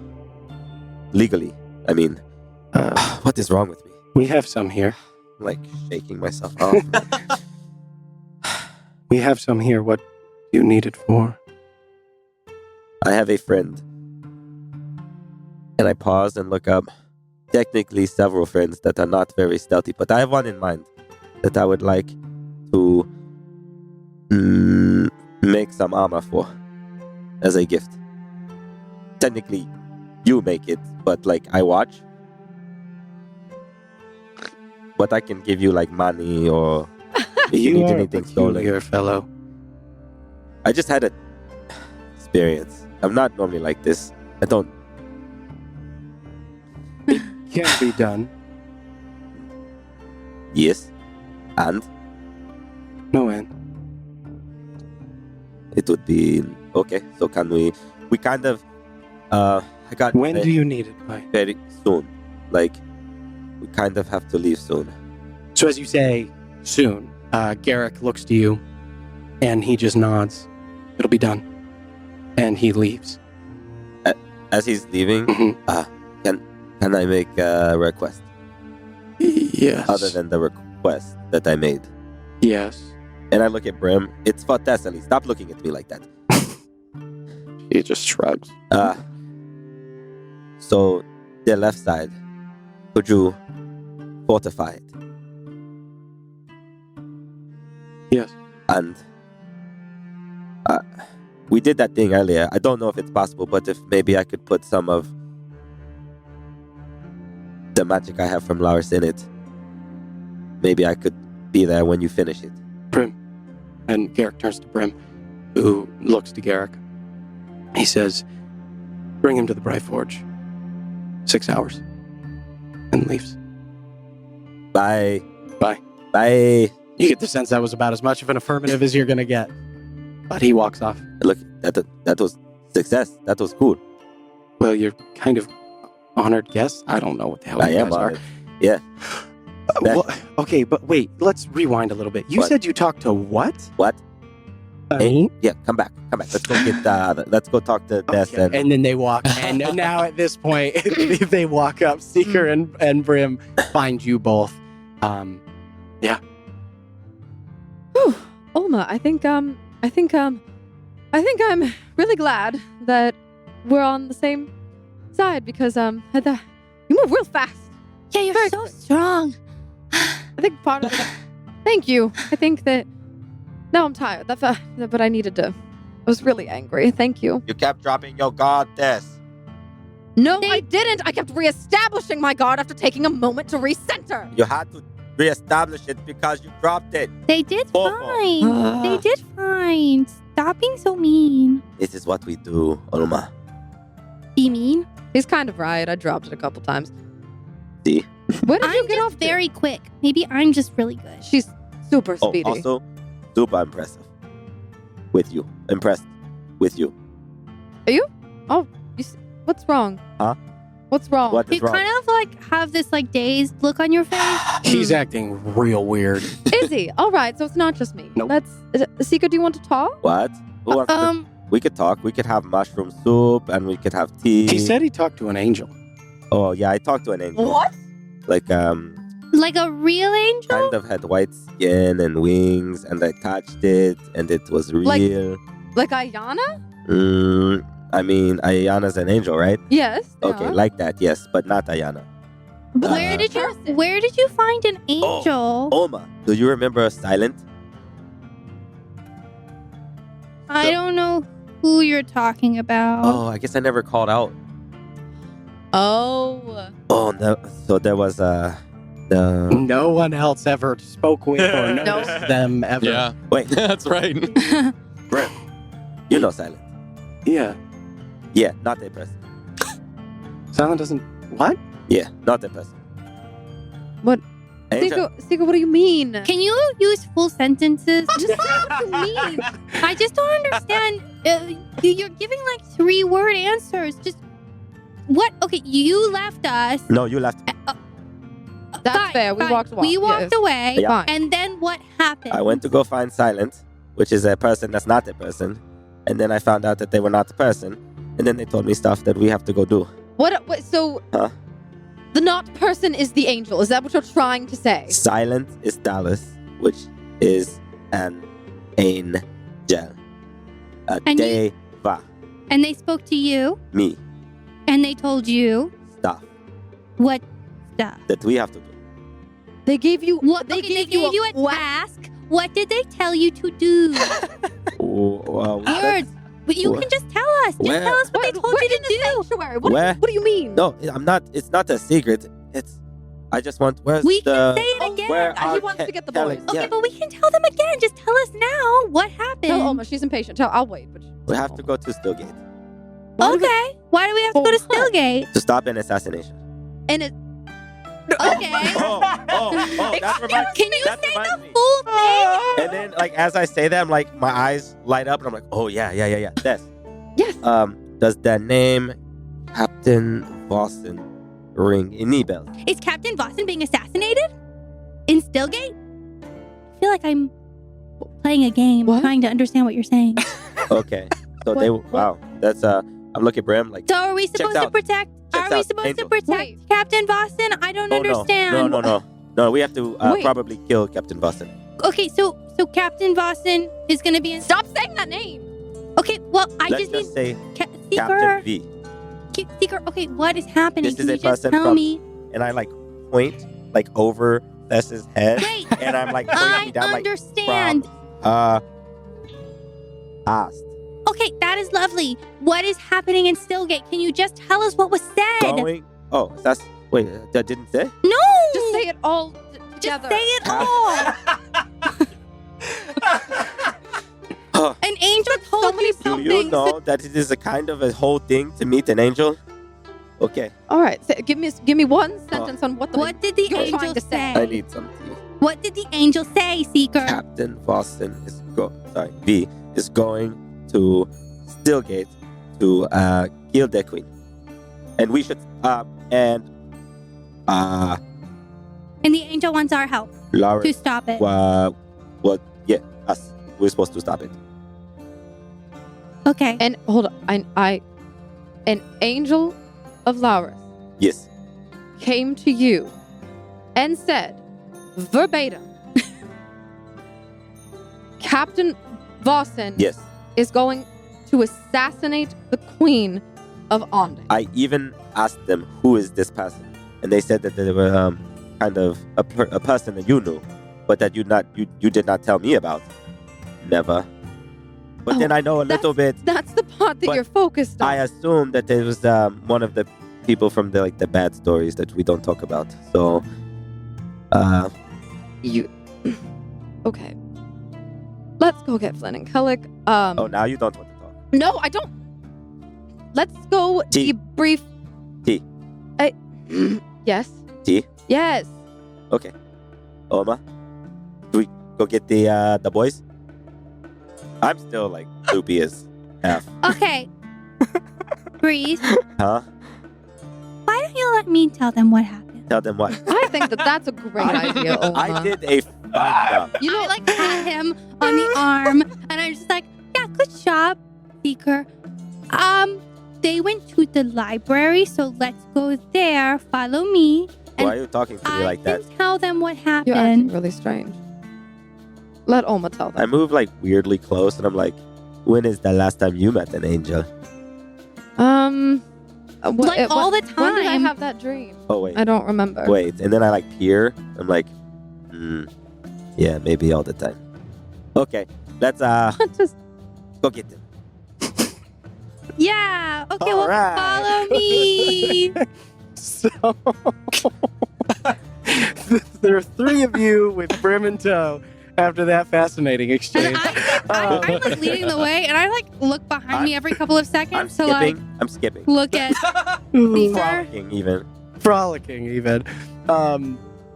D: legally? I mean, what is wrong with me?
B: We have some here.
D: I'm like shaking myself off.
B: We have some here. What do you need it for?
D: I have a friend, and I pause and look up. Technically, several friends that are not very stealthy, but I have one in mind that I would like to make some armor for as a gift. Technically, you make it, but like I watch. But I can give you like money or if you need
B: are
D: anything
B: a
D: stolen.
B: peculiar fellow.
D: I just had an experience. I'm not normally like this. I don't.
B: Can be done.
D: Yes, and
B: No end.
D: it would be okay. So can we? We kind of. I got.
B: When do you need it by?
D: Very soon. Like, we kind of have to leave soon.
B: So as you say, soon, Garrick looks to you, and he just nods. It'll be done. And he leaves.
D: As he's leaving,
B: Mhm.
D: can I make a request
B: Yes.
D: other than the request that I made?
B: Yes.
D: And I look at Brim. It's for Thessaly. Stop looking at me like that.
B: He just shrugs.
D: So the left side, could you fortify it?
B: Yes.
D: And we did that thing earlier. I don't know if it's possible, but if maybe I could put some of the magic I have from Lars in it, maybe I could be there when you finish it.
B: Brim. And Garrick turns to Brim, who looks to Garrick. He says, bring him to the Bright Forge. 6 hours. And leaves.
D: Bye.
B: Bye.
D: Bye.
B: You get the sense that was about as much of an affirmative as you're going to get. But he walks off.
D: Look, that was success. That was cool.
B: Well, you're kind of honored guest. I don't know what the hell
D: I
B: you
D: am
B: guys are.
D: honored. Yeah.
B: Okay, but wait, let's rewind a little bit. You
D: What?
B: said you talked to what?
D: What?
B: Me?
D: Yeah, come back. Let's go get. Let's go talk to Des.
B: Okay. And then they walk. And now at this point, they walk up. Seeker and Brim find you both.
E: Whew. Ulma, I think I'm really glad that we're on the same side because you move real fast.
C: Yeah, you're
E: Very
C: so
E: quick.
C: strong.
E: I think part of it. Thank you. I think that now I'm tired. But I needed to. I was really angry. Thank you.
D: You kept dropping your guard, Des.
E: No, I didn't. I kept reestablishing my guard after taking a moment to recenter.
D: You had to reestablish it because you dropped it.
C: They did
D: Awful.
C: fine. They did fine. Stop being so mean.
D: This is what we do, Ulma.
C: Be mean.
E: He's kind of right. I dropped it a couple times.
D: See?
E: What did you
C: I'm
E: get
C: just
E: off to?
C: very quick. Maybe I'm just really good.
E: She's super
D: Oh,
E: speedy.
D: also, super impressive. With you. Impressed with you.
E: What's wrong?
D: Huh?
E: What's wrong?
D: What is
C: You
D: wrong?
C: kind of like have this like dazed look on your face.
B: He's acting real weird.
E: Is he? All right, so it's not just me.
B: Nope.
E: Sika, do you want to talk?
D: What? Who wants to- we could talk. We could have mushroom soup and we could have tea.
B: He said he talked to an angel.
D: Oh, yeah, I talked to an angel.
E: What?
D: Like,
C: Like a real angel?
D: kind of had white skin and wings, and I touched it, and it was real.
E: Like Ayana?
D: I mean, Ayana's an angel, right?
E: Yes.
D: Okay,
E: yeah.
D: like that, yes, but not Ayana.
C: Where did you find an angel?
D: Oma, do you remember Silent?
C: I don't know who you're talking about.
D: Oh, I guess I never called out.
E: Oh.
D: Oh, no. So there was no.
B: No one else ever spoke with or noticed them ever.
F: Yeah,
D: Wait,
F: that's right.
D: you know Silent.
B: Yeah.
D: Yeah, not that person.
B: Silent doesn't. What?
D: Yeah, not that person.
E: What?
D: Angel.
E: Sika, what do you mean?
C: Can you use full sentences?
E: Just say what you mean.
C: I just don't understand. You're giving like 3-word answers. Just what? Okay, you left us.
D: No, you left.
E: That's
C: Fine,
E: fair. We
C: fine.
E: walked away.
C: We walked away.
D: Yeah.
E: Fine.
C: And then what happened?
D: I went to go find Silent, which is a person that's not a person. And then I found out that they were not a person. And then they told me stuff that we have to go do.
E: What so
D: Huh?
E: the not person is the angel. Is that what you're trying to say?
D: Silent is Dallas, which is an angel. A
C: And you-
D: deva.
C: And they spoke to you,
D: Me.
C: and they told you
D: Stuff
C: what stuff?
D: that we have to do.
E: They gave you
C: What?
E: They
C: okay,
E: gave you
C: a
E: what?
C: task. What did they tell you to do? Words. But you
D: What?
C: can just tell us. Just
D: Where?
C: tell us what they told you to do.
E: sanctuary.
D: Where?
E: What do you mean?
D: No, I'm not. It's not a secret. I just want. Where's
C: We
D: the?
C: can say it again.
D: Where
E: He
D: are
E: wants to get the
D: Kelly?
E: boys.
C: Okay,
D: Yeah.
C: but we can tell them again. Just tell us now what happened.
E: Tell Oma, she's impatient. I'll wait. But
D: We have to go to Stillgate
C: Okay. Why do we have to go to
E: For what?
C: Stillgate?
D: to stop an assassination.
E: And it
C: Okay.
D: That reminds
C: Can you
D: that
C: say
D: reminds
C: the
D: me.
C: full thing?
D: And then, like, as I say that, I'm like, my eyes light up, and I'm like, oh yeah. This.
E: Yes.
D: Does the name Captain Boston ring any bells?
C: Is Captain Boston being assassinated? In Stillgate? I feel like I'm playing a game,
E: What?
C: trying to understand what you're saying.
D: Okay. So they. Wow. That's I'm looking at Brim like.
C: So are we supposed to
D: out.
C: protect?
D: Checks
C: Are we
D: out.
C: supposed
D: Angel.
C: to protect
E: Wait.
C: Captain Boston? I don't
D: Oh,
C: understand.
D: No. We have to
E: Wait.
D: probably kill Captain Boston.
C: Okay, so Captain Boston is going to be in.
E: stop saying that name.
C: Okay, well I
D: Let's
C: just need
D: just say
C: Seeker.
D: Captain V.
C: Seeker. Okay, what is happening?
D: This
C: Can
D: is
C: you
D: a
C: just
D: person
C: tell
D: from-
C: me?
D: And I like point like over Thess's head,
C: Wait,
D: and I'm like
C: I
D: pointing down like
C: understand.
D: asked.
C: Okay, that is lovely. What is happening in Stillgate? Can you just tell us what was said?
D: Going. Oh, that's wait. That didn't say.
C: No,
E: Just say it all
C: Just
E: together.
C: say it all.
D: Huh.
C: An angel told me
D: Do
C: something.
D: you know that it is a kind of a whole thing to meet an angel? Okay,
E: All right. So give me one sentence on what the
C: What did the
E: You're
C: angel
E: trying to say.
D: I need some tea.
C: What did the angel say, Seeker?
D: Captain Boston is V is going to Stillgate to kill the queen, and we should
C: And the angel wants our help
D: Laura.
C: to stop it.
D: What? Yeah, us. We're supposed to stop it.
C: Okay.
E: And hold on. An angel of Laurus
D: Yes.
E: came to you and said verbatim, Captain Vossen
D: Yes.
E: is going to assassinate the Queen of Anden.
D: I even asked them who is this person, and they said that they were kind of a person that you knew, but that you did not tell me about. Never. But
E: Oh,
D: then I know a little bit.
E: That's the part that
D: But
E: you're focused on.
D: I assumed that it was one of the people from the the bad stories that we don't talk about. So,
E: You. Okay. Let's go get Flynn and Cullick.
D: oh, now you don't want to talk.
E: No, I don't. Let's go
D: Tea.
E: debrief.
D: Tea.
E: Yes.
D: Tea.
E: Yes.
D: Okay. Oma, do we go get the boys? I'm still like loopy as F.
C: Okay. Breathe.
D: Huh?
C: Why don't you let me tell them what happened?
D: Tell them what.
E: I think that's a great idea, Oma.
D: I did a fine job.
C: You know, like pat him on the arm, and I'm just like, yeah, good job, Seeker. They went to the library, so let's go there. Follow me. And
D: Why are you talking to me
C: I
D: like that?
C: can tell them what
E: You're acting
C: happened.
E: really strange. Let Oma tell
D: I
E: them.
D: move like weirdly close, and I'm like, when is the last time you met an angel?
C: Like all the
E: When did I
C: time.
E: have that dream?
D: Oh wait,
E: I don't remember.
D: wait, and then I like peer. I'm like, yeah, maybe all the time. Okay, let's
E: Just
D: go get them.
C: Yeah. Okay,
B: All
C: well,
B: right.
C: follow me.
B: So there are three of you with Brim in tow after that fascinating
C: And
B: exchange.
C: I'm like leading the way, and I like look behind me every couple of
D: I'm
C: seconds to like
D: skipping.
C: look at Seeker.
D: Frolicking even.
B: Frolicking even.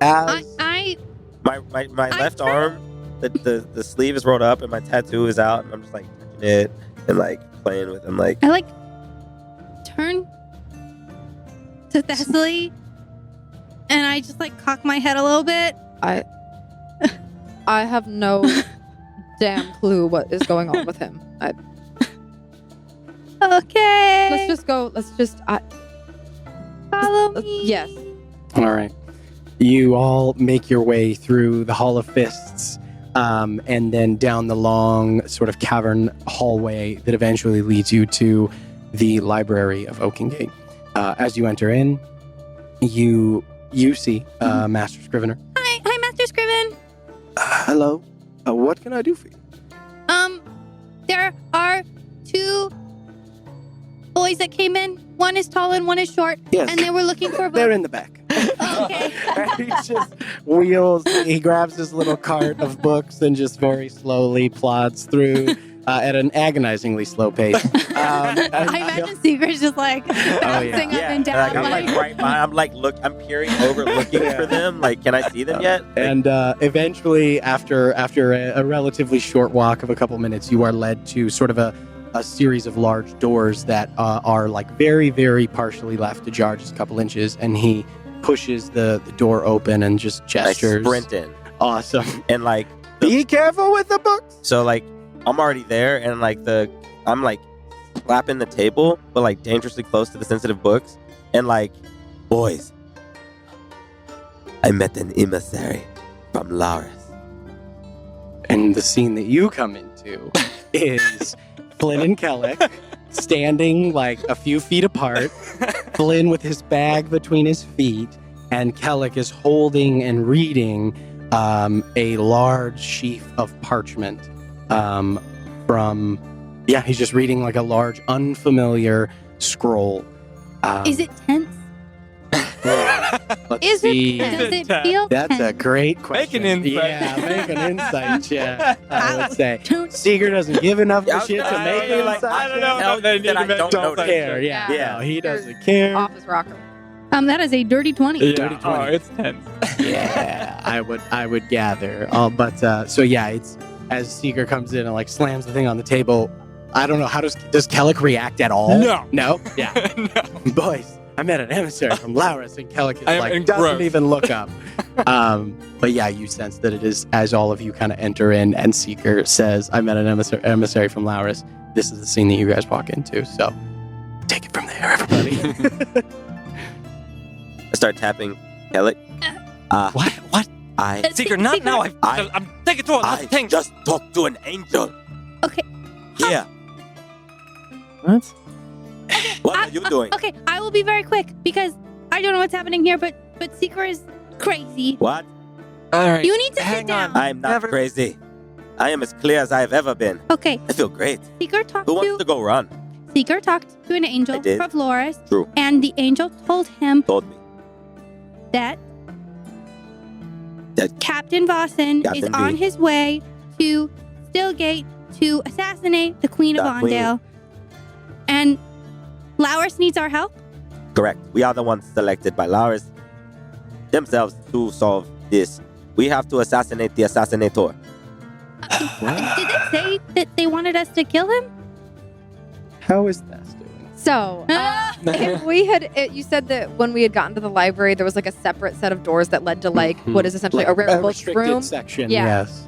B: As
C: I
D: My
C: I
D: left
C: try-
D: arm, the sleeve is rolled up, and my tattoo is out, and I'm just like touching it and like playing with him, like.
C: like turn to Thessaly, and I just like cock my head a little bit.
E: I have no damn clue what is going on with him.
C: Okay.
E: Let's just go.
C: Follow me.
E: Yes.
B: All right. You all make your way through the Hall of Fists, and then down the long sort of cavern hallway that eventually leads you to the Library of Oakengate. As you enter in, you see Master Scrivener.
C: Hi, Master Scriven.
B: Hello. What can I do for you?
C: There are 2 boys that came in. One is tall and one is short.
B: Yes.
C: And they were looking for
B: They're
C: books.
B: in the back.
C: Okay.
B: He just wheels. He grabs his little cart of books and just very slowly plods through at an agonizingly slow pace.
C: I imagine Secret's just like bouncing up and down.
D: Like, I'm like right behind. I'm peering over, looking for them. Like, can I see them yet?
B: And eventually, after a relatively short walk of a couple minutes, you are led to sort of a series of large doors that are like very, very partially left ajar, just a couple inches, and he pushes the door open and just gestures.
D: I sprint in.
B: Awesome.
D: And like,
B: be careful with the books.
D: So like, I'm already there, and like I'm like slapping the table, but like dangerously close to the sensitive books, and like, boys, I met an emissary from Laris.
B: And the scene that you come into is Flynn and Kellic standing like a few feet apart, Flynn with his bag between his feet, and Kellic is holding and reading a large sheaf of parchment he's just reading like a large, unfamiliar scroll.
C: Is it tense?
B: Let's
E: Is it
B: see.
E: tense?
C: Does it feel
B: That's
C: tense?
B: a great question.
A: Make an insight.
B: Yeah, make an insight check, I would say.
C: Don't-
B: Seeger doesn't give enough
D: Yeah,
B: of shit to
D: I
B: make
D: was
B: an
D: like,
B: insight.
A: I don't know.
D: Tell
A: They
D: you that I
A: need to
D: don't
B: Don't
D: know.
B: care. Yeah,
E: Yeah.
B: no, he doesn't care.
E: Office rocker.
C: That is a dirty 20.
A: Yeah.
B: Dirty 20.
A: Oh, it's tense.
B: Yeah, I would gather. So yeah, it's as Seeger comes in and like slams the thing on the table. I don't know, how does Kellic react at all? No? Yeah.
A: No.
B: Boys, I met an emissary from Laris, and Kellic is
A: I am
B: like, doesn't
A: engrossed.
B: even look up. But yeah, you sense that it is, as all of you kind of enter in, and Seeker says, I met an emissary from Laris. This is the scene that you guys walk into, so take it from there, everybody.
D: I start tapping Kellic.
A: What? Secret, not
C: Secret.
A: now. I'm taking to another
D: I
A: thing.
D: just talked to an angel.
C: Okay.
D: Yeah.
F: What?
D: What are you doing?
C: Okay, I will be very quick because I don't know what's happening here, but Secret is crazy.
D: What?
A: All right.
C: You need to
A: hang
C: sit down.
A: on.
D: I'm not
A: Never-
D: crazy. I am as clear as I've ever been.
C: Okay,
D: I feel great.
C: Secret talked
D: Who wants to go run?
C: Seeker talked to an angel
D: I did.
C: from Loris.
D: True.
C: And the angel told him
D: Told me.
C: that
D: That
C: Captain Vossen
D: Captain
C: is on
D: V.
C: his way to Stillgate to assassinate the Queen of
D: The Queen.
C: Ondale. And Loris needs our help.
D: correct. We are the ones selected by Laris themselves to solve this. We have to assassinate the assassinator.
C: Did they say that they wanted us to kill him?
B: How is that doing?
E: So, if we had, you said that when we had gotten to the library, there was like a separate set of doors that led to like what is essentially a rare books
B: restricted
E: room.
B: section.
E: Yeah.
B: Yes.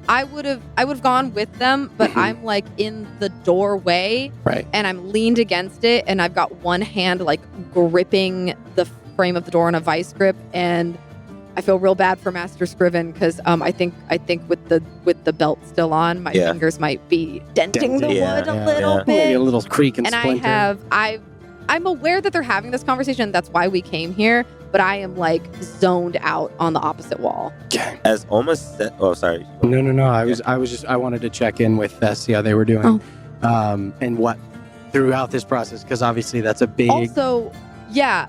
E: I would have gone with them, but I'm like in the doorway
B: Right.
E: and I'm leaned against it, and I've got one hand like gripping the frame of the door in a vice grip, and I feel real bad for Master Scriven because I think with the belt still on, my
D: Yeah.
E: fingers might be denting the
D: Yeah,
E: wood a
B: yeah,
E: little
D: yeah.
E: bit.
B: Maybe a little creak and
E: And
B: splinter.
E: I'm aware that they're having this conversation. That's why we came here. But I am like zoned out on the opposite wall.
B: Okay.
D: As almost said, oh, sorry.
B: No. I wanted to check in with see how they were doing, and what throughout this process, because obviously that's a big.
E: Also, yeah,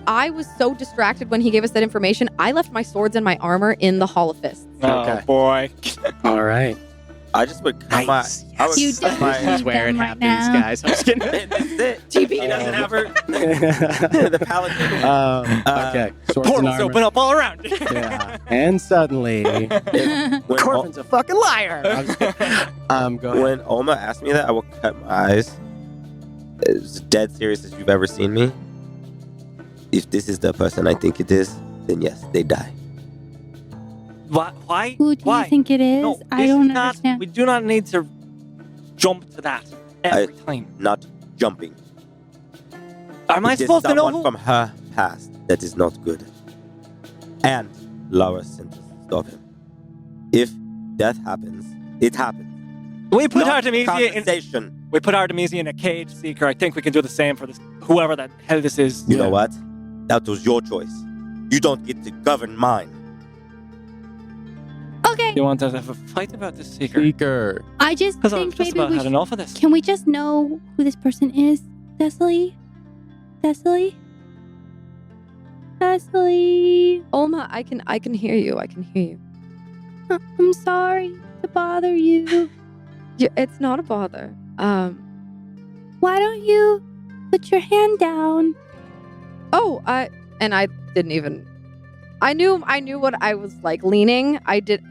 E: I was so distracted when he gave us that information. I left my swords and my armor in the Hall of Fists.
B: Okay.
A: Oh boy.
B: All right.
D: I just would cut
B: Nice.
D: I would
C: You
D: cut
C: don't
D: my.
B: This is where it
C: them right
B: happens,
C: now.
B: guys. I'm just kidding.
D: This is it.
E: TB.
D: He doesn't have her.
B: okay.
D: The paladin.
B: Swords and
A: Portals
B: armor.
A: open up all around.
B: Yeah. And suddenly,
D: When,
B: Corbin's a fucking liar. Go ahead.
D: when Oma asked me that, I will cut my eyes. As dead serious as you've ever seen me. If this is the person I think it is, then yes, they die.
A: Why?
C: Who do
A: Why?
C: you think it is?
A: No,
C: I
A: this
C: don't
A: is not-
C: understand.
A: We do not need to jump to that every time.
D: Not jumping.
A: Am I
D: It is
A: supposed to know
D: someone
A: who?
D: from her past that is not good. And Laura sent us to stop him. If death happens, it happens.
A: We put
D: Not
A: Artemisia in.
D: conversation.
A: We put Artemisia in a cage, Seeker. I think we can do the same for this. Whoever the hell this is.
D: You know what? That was your choice. You don't get to govern mine.
C: Okay,
A: You want to have a fight about this, Seeker?
F: Seeker.
C: I just
A: Because I've
C: think
A: just
C: maybe
A: about
C: we
A: had
C: should.
A: enough of this.
C: Can we just know who this person is? Cecily? Cecily? Cecily?
E: Olma, I can hear you. I can hear you.
C: I'm sorry to bother you.
E: It's not a bother.
C: Why don't you put your hand down?
E: Oh, I didn't even. I knew what I was like leaning. I did.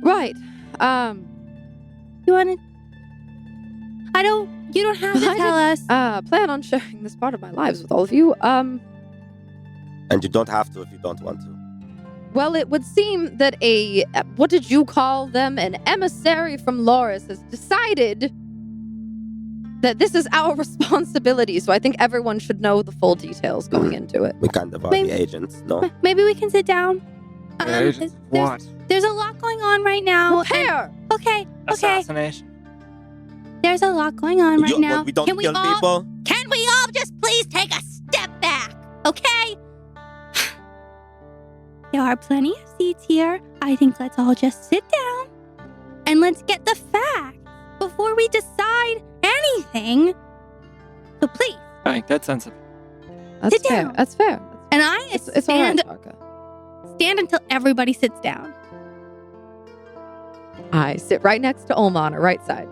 E: Right.
C: You want to? You don't have to
E: I
C: tell us.
E: Plan on sharing this part of my lives with all of you.
D: And you don't have to if you don't want to.
E: Well, it would seem that what did you call them? An emissary from Loris has decided that this is our responsibility. So I think everyone should know the full details going into it.
D: We kind of are
C: Maybe-
D: the agents, no?
C: Maybe we can sit down.
A: What?
C: There's a lot going on right now.
E: Well, here.
C: Okay.
A: Assassination.
C: There's a lot going on right
D: You-
C: now.
D: we don't
C: Can we
D: kill
C: all?
D: people?
C: Can we all just please take a step back? Okay. There are plenty of seats here. I think let's all just sit down and let's get the facts before we decide anything. So please,
A: I think that's sensible.
E: That's
C: Sit
E: fair.
C: down.
E: That's fair.
C: and I
E: It's all right,
C: stand
E: Tarka.
C: until everybody sits down.
E: I sit right next to Olma on her right side.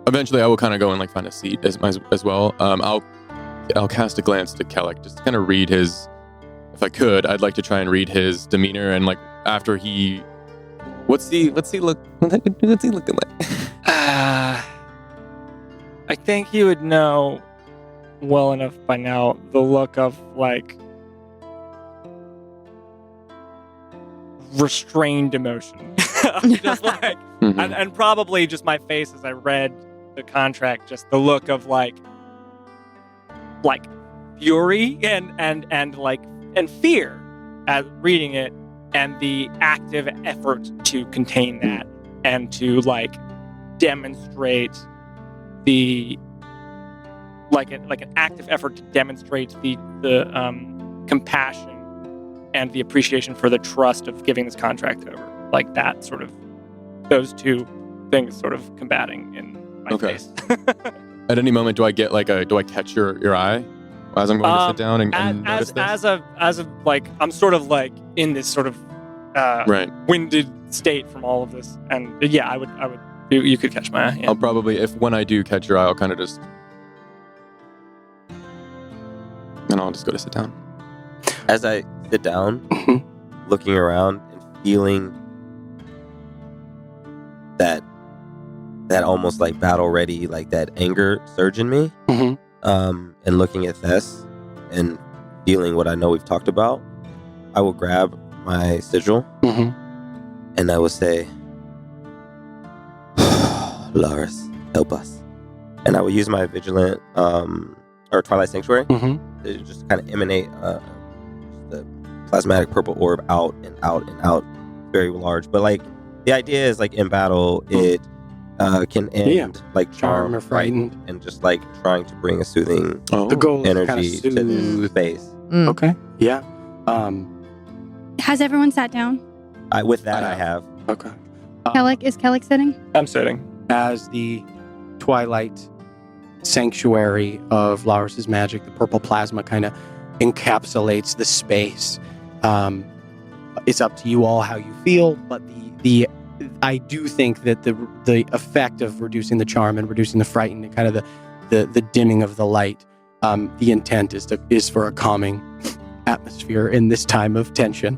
F: Eventually, I will kind of go and like find a seat as well. I'll cast a glance to Kellic just to kind of read his. If I could, I'd like to try and read his demeanor and like after he. What's he looking like?
A: I think you would know well enough by now the look of like restrained emotion. Just like
F: Mhm.
A: and probably just my face as I read the contract, just the look of like fury and fear at reading it, and the active effort to contain that and to like demonstrate the an active effort to demonstrate the compassion and the appreciation for the trust of giving this contract over, like that sort of those two things sort of combating in my
F: Okay.
A: face.
F: At any moment, do I catch your eye as I'm going to sit down and notice
A: as
F: this?
A: a like I'm sort of like in this sort of
F: Right.
A: winded state from all of this, and yeah, I would you could catch my eye. Yeah.
F: I'll probably when I do catch your eye, I'll kind of just and I'll just go to sit down.
D: As I sit down, looking around and feeling that almost like battle ready, like that anger surge in me,
B: Mhm.
D: And looking at Thess and feeling what I know we've talked about, I will grab my sigil
B: Mhm.
D: and I will say, Lars, help us. And I will use my vigilant or Twilight Sanctuary
B: Mhm.
D: to just kind of emanate the plasmatic purple orb out and out and out, very large. But like the idea is like in battle, it can end
B: Yeah.
D: like
B: Charm or
D: right?
B: frightened.
D: And just like trying to bring a soothing
F: Oh,
B: The goal is kind of
D: energy to this
B: soothe.
D: space.
E: Mm.
B: Okay. Yeah.
C: Has everyone sat down?
D: With that,
F: I
D: I have.
B: Okay.
C: Is Kellic sitting?
A: I'm sitting.
B: As the Twilight Sanctuary of Laurus's magic, the purple plasma kind of encapsulates the space. It's up to you all how you feel, but the I do think that the effect of reducing the charm and reducing the frighten and kind of the dimming of the light, the intent is for a calming atmosphere in this time of tension.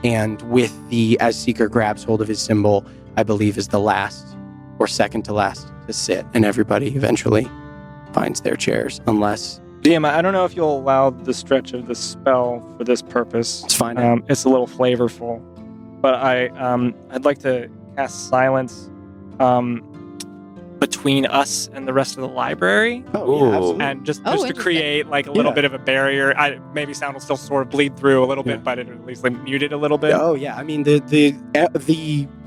B: And with as Seeker grabs hold of his symbol, I believe is the last or second to last to sit, and everybody eventually finds their chairs, unless
A: DM, I don't know if you'll allow the stretch of the spell for this purpose.
B: It's fine.
A: It's a little flavorful, but I'd like to cast silence between us and the rest of the library,
B: Oh, yeah, absolutely.
A: and just to
E: interesting.
A: create like a little
B: Yeah.
A: bit of a barrier. Maybe sound will still sort of bleed through a little
B: Yeah.
A: bit, but it at least like mute it a little bit.
B: Oh yeah, I mean the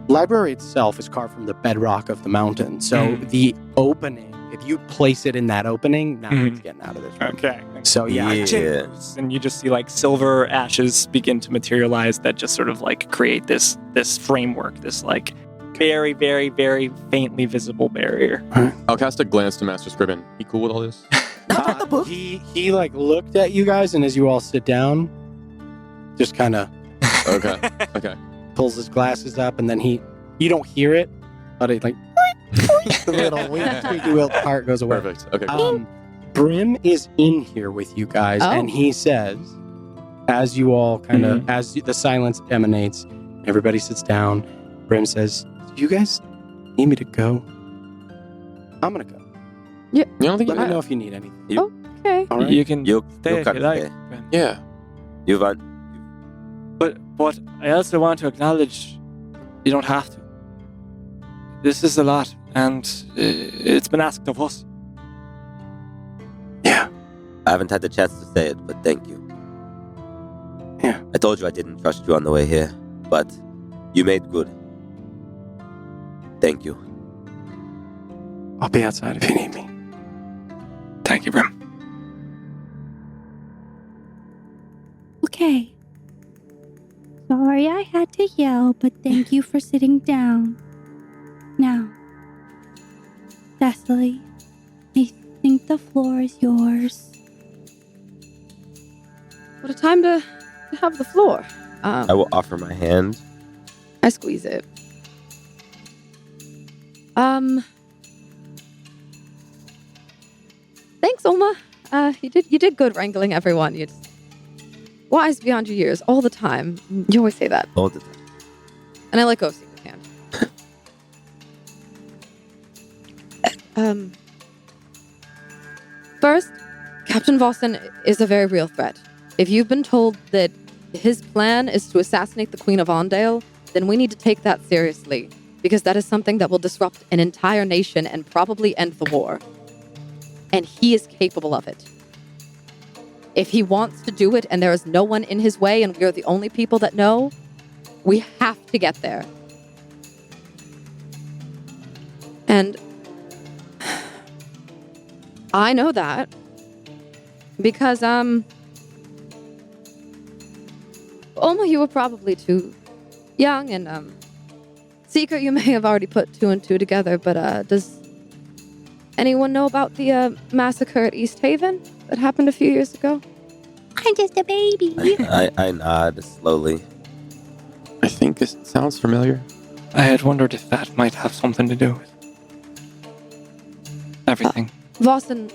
B: library itself is carved from the bedrock of the mountain. So the opening, if you place it in that opening, now it's getting out of this room.
A: Okay.
B: So yeah,
D: Yeah.
A: And you just see like silver ashes begin to materialize that just sort of like create this framework, this like very, very, very faintly visible barrier.
F: I'll cast a glance to Master Scriven. He cool with all this?
B: he like looked at you guys, and as you all sit down, just kind of
F: Okay.
B: pulls his glasses up, and then you don't hear it, but it like the little squeaky wheel part goes away.
F: Perfect. Okay. Cool.
B: Brim is in here with you guys,
E: Oh.
B: and he says, as you all kind of, as the silence emanates, everybody sits down. Brim says, "Do you guys need me to go? I'm gonna go.
F: You don't think
B: Let
F: you
B: me know if you need anything.
E: Okay.
B: All right.
A: You can
D: You
A: stay if
D: can
A: you like.
D: stay.
F: Yeah.
D: You want?
A: But I also want to acknowledge you don't have to. This is a lot, and it's been asked of us.
B: Yeah.
D: I haven't had the chance to say it, but thank you.
B: Yeah.
D: I told you I didn't trust you on the way here, but you made good. Thank you.
B: I'll be outside if you need me."
A: Thank you, Brim.
C: Okay. Sorry I had to yell, but thank you for sitting down. Now, Cecily, I think the floor is yours.
E: What a time to have the floor.
D: I will offer my hand.
E: I squeeze it. Thanks, Oma. You did good wrangling everyone. You're just wise beyond your years all the time. You always say that.
D: All the time.
E: And I let go of Secret's hand. First, Captain Vossen is a very real threat. If you've been told that his plan is to assassinate the Queen of Ondale, then we need to take that seriously, because that is something that will disrupt an entire nation and probably end the war. And he is capable of it. If he wants to do it and there is no one in his way and we are the only people that know, we have to get there. And I know that because, Oma, you were probably too young, and, Secret, you may have already put two and two together, but, does anyone know about the, massacre at East Haven that happened a few years ago?
C: I'm just a baby.
D: I nod slowly.
F: I think this sounds familiar.
A: I had wondered if that might have something to do with everything.
E: Vossen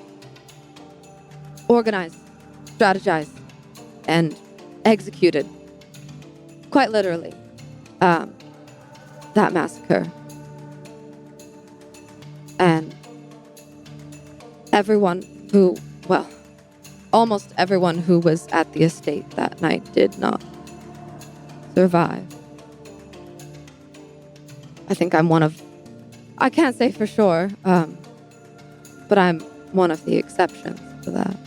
E: organized, strategized, and executed, quite literally, that massacre. And everyone who, well, almost everyone who was at the estate that night did not survive. I think I'm one of, I can't say for sure, but I'm one of the exceptions to that.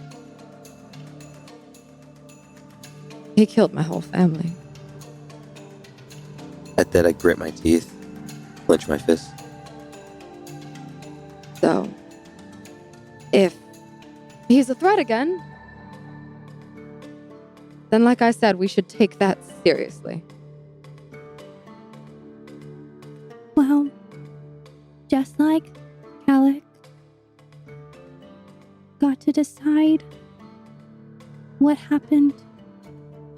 E: He killed my whole family.
D: At that, I grit my teeth, clench my fist.
E: So, if he's a threat again, then like I said, we should take that seriously.
C: Well, just like Alec got to decide what happened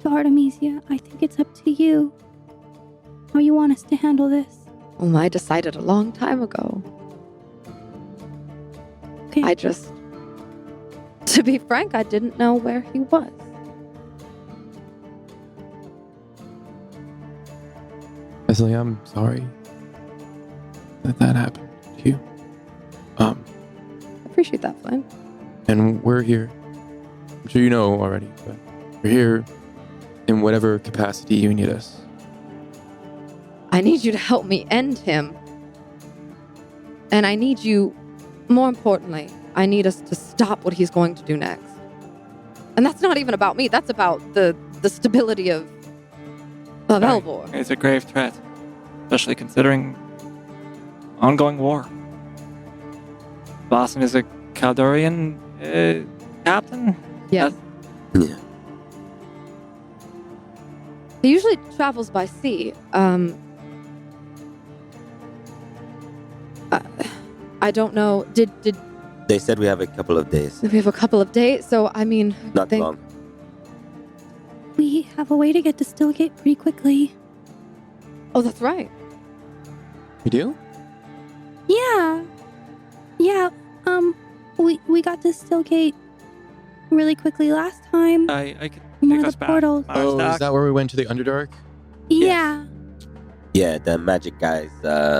C: to Artemisia, I think it's up to you how you want us to handle this.
E: Well, I decided a long time ago.
C: Okay.
E: I just, to be frank, I didn't know where he was.
F: Leslie, I'm sorry that happened to you.
E: I appreciate that, Flynn.
F: And we're here I'm sure you know already, but we're here in whatever capacity you need us.
E: I need you to help me end him. And I need you, more importantly, I need us to stop what he's going to do next. And that's not even about me. That's about the stability of Elbor.
A: It's a grave threat, especially considering ongoing war. Blossom is a Caldorian captain.
E: Yeah.
D: Yeah.
E: He usually travels by sea. I don't know. Did
D: They said we have a couple of days.
E: we have a couple of days? So I mean,
D: Not long.
C: We have a way to get to Stillgate pretty quickly.
E: Oh, that's right.
F: You do?
C: Yeah. Yeah. We got to Stillgate really quickly last time.
A: I could
C: One
A: take
C: of
A: us
C: the
A: back.
C: portals.
F: Oh,
A: Stack.
F: is that where we went to the Underdark?
C: Yeah.
D: Yeah, the magic guy's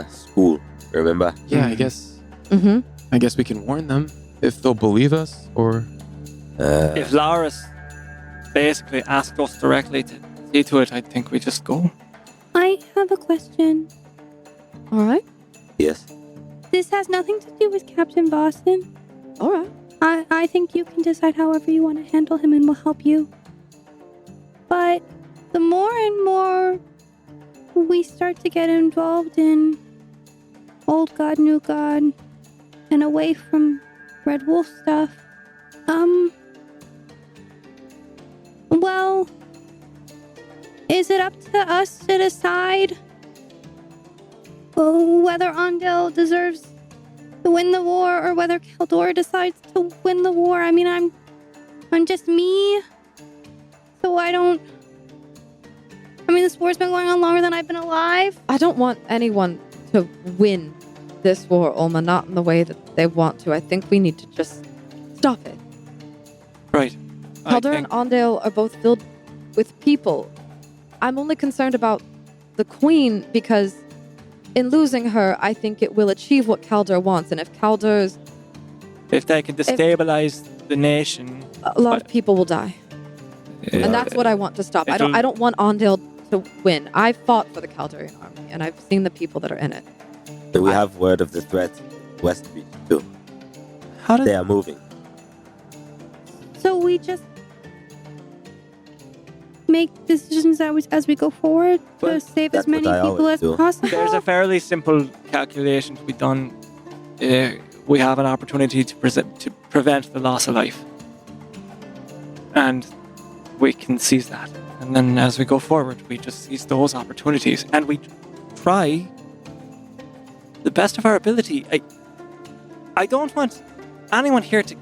D: school. Remember?
F: Yeah, I guess.
E: Mm-hmm.
F: I guess we can warn them if they'll believe us, or
A: If Laurus basically asked us directly to see to it, I think we just go.
C: I have a question.
E: All right.
D: Yes.
C: This has nothing to do with Captain Boston.
E: All right.
C: I think you can decide however you want to handle him and we'll help you. But the more and more we start to get involved in old god, new god, and away from Red Wolf stuff, well, is it up to us to decide whether Ondel deserves to win the war or whether Kaldor decides to win the war? I mean, I'm just me, so I don't. I mean, this war's been going on longer than I've been alive.
E: I don't want anyone to win this war, Ulma, not in the way that they want to. I think we need to just stop it.
A: Right. I
E: Kaldor
A: think-
E: and Ondale are both filled with people. I'm only concerned about the queen because in losing her, I think it will achieve what Kaldor wants. And if Kaldor's,
A: If they can destabilize the nation,
E: a lot of people will die. And that's what I want to stop.
A: It'll-
E: I don't want Ondale to win. I fought for the Kaldorian army, and I've seen the people that are in it.
D: But we have word of the threat west reach too.
A: how did
D: They are moving.
C: So we just make decisions as we go forward to
A: Well,
C: save
D: that's
C: as many
D: what I
C: people
D: always
C: as
D: do.
C: possible.
A: There's a fairly simple calculation to be done. We have an opportunity to prevent the loss of life. And we can seize that. And then as we go forward, we just seize those opportunities. And we try the best of our ability. I don't want anyone here to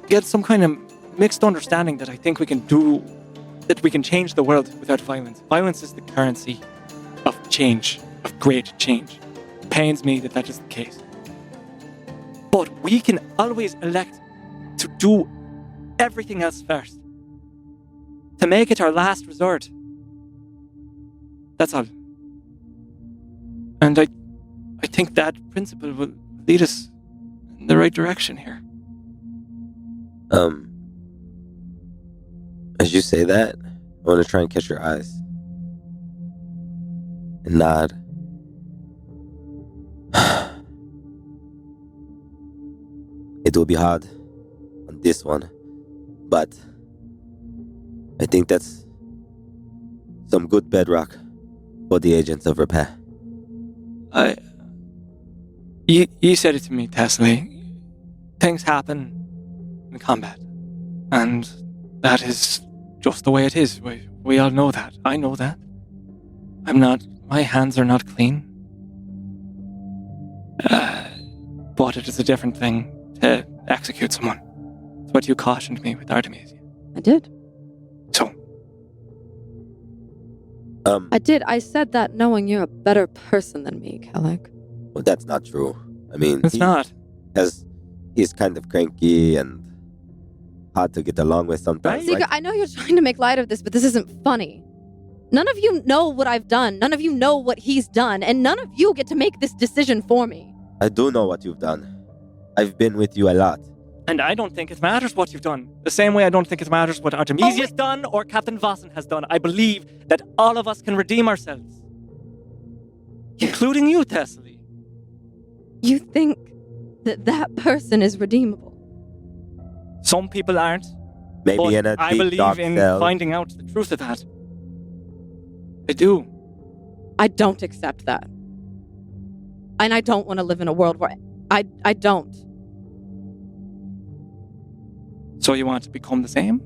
A: get some kind of mixed understanding that I think we can do, that we can change the world without violence. Violence is the currency of change, of great change. It pains me that that is the case. But we can always elect to do everything else first. To make it our last resort. That's all. And I think that principle will lead us in the right direction here.
D: As you say that, I want to try and catch your eyes. And nod. It will be hard on this one, but I think that's some good bedrock for the agents of repair.
A: You said it to me, Tesla. Things happen in combat. And that is just the way it is. We all know that. I know that. My hands are not clean. But it is a different thing to execute someone. It's what you cautioned me with Artemisia.
E: I did.
A: So,
E: I did. I said that knowing you're a better person than me, Kellic.
D: Well, that's not true. I mean,
A: it's not.
D: He's kind of cranky and hard to get along with sometimes.
A: Right.
E: Sika, I know you're trying to make light of this, but this isn't funny. None of you know what I've done. None of you know what he's done. And none of you get to make this decision for me.
D: I do know what you've done. I've been with you a lot.
A: And I don't think it matters what you've done. The same way I don't think it matters what Artemisia's done or Captain Vossen has done. I believe that all of us can redeem ourselves. Including you, Thessaly.
E: You think that person is redeemable?
A: Some people aren't.
D: Maybe
A: But
D: in a
A: I
D: deep
A: believe
D: dark
A: in
D: cell.
A: finding out the truth of that. I do.
E: I don't accept that. And I don't want to live in a world where I don't.
A: So you want to become the same?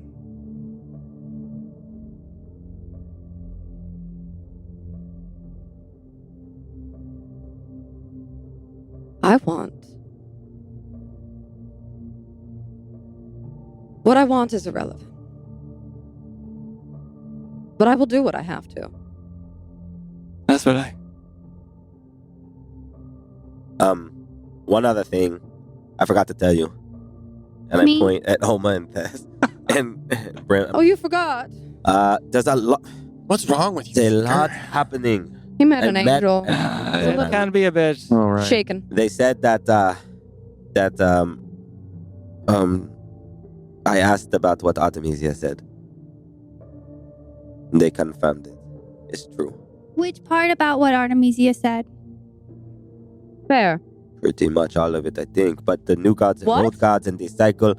E: I want. What I want is irrelevant. But I will do what I have to.
A: That's what I...
D: One other thing I forgot to tell you. And
C: Me?
D: I point at Homa and Tess. And Brent.
E: Oh, you forgot.
D: There's a lot.
F: What's wrong with you?
D: There's a lot happening.
E: He met
D: I
E: an
D: met-
E: angel.
A: it can be a bit...
F: All right.
E: Shaken.
D: They said that I asked about what Artemisia said. They confirmed it. It's true.
C: Which part about what Artemisia said?
E: Fair.
D: Pretty much all of it, I think. But the new gods and
E: What?
D: old gods and the cycle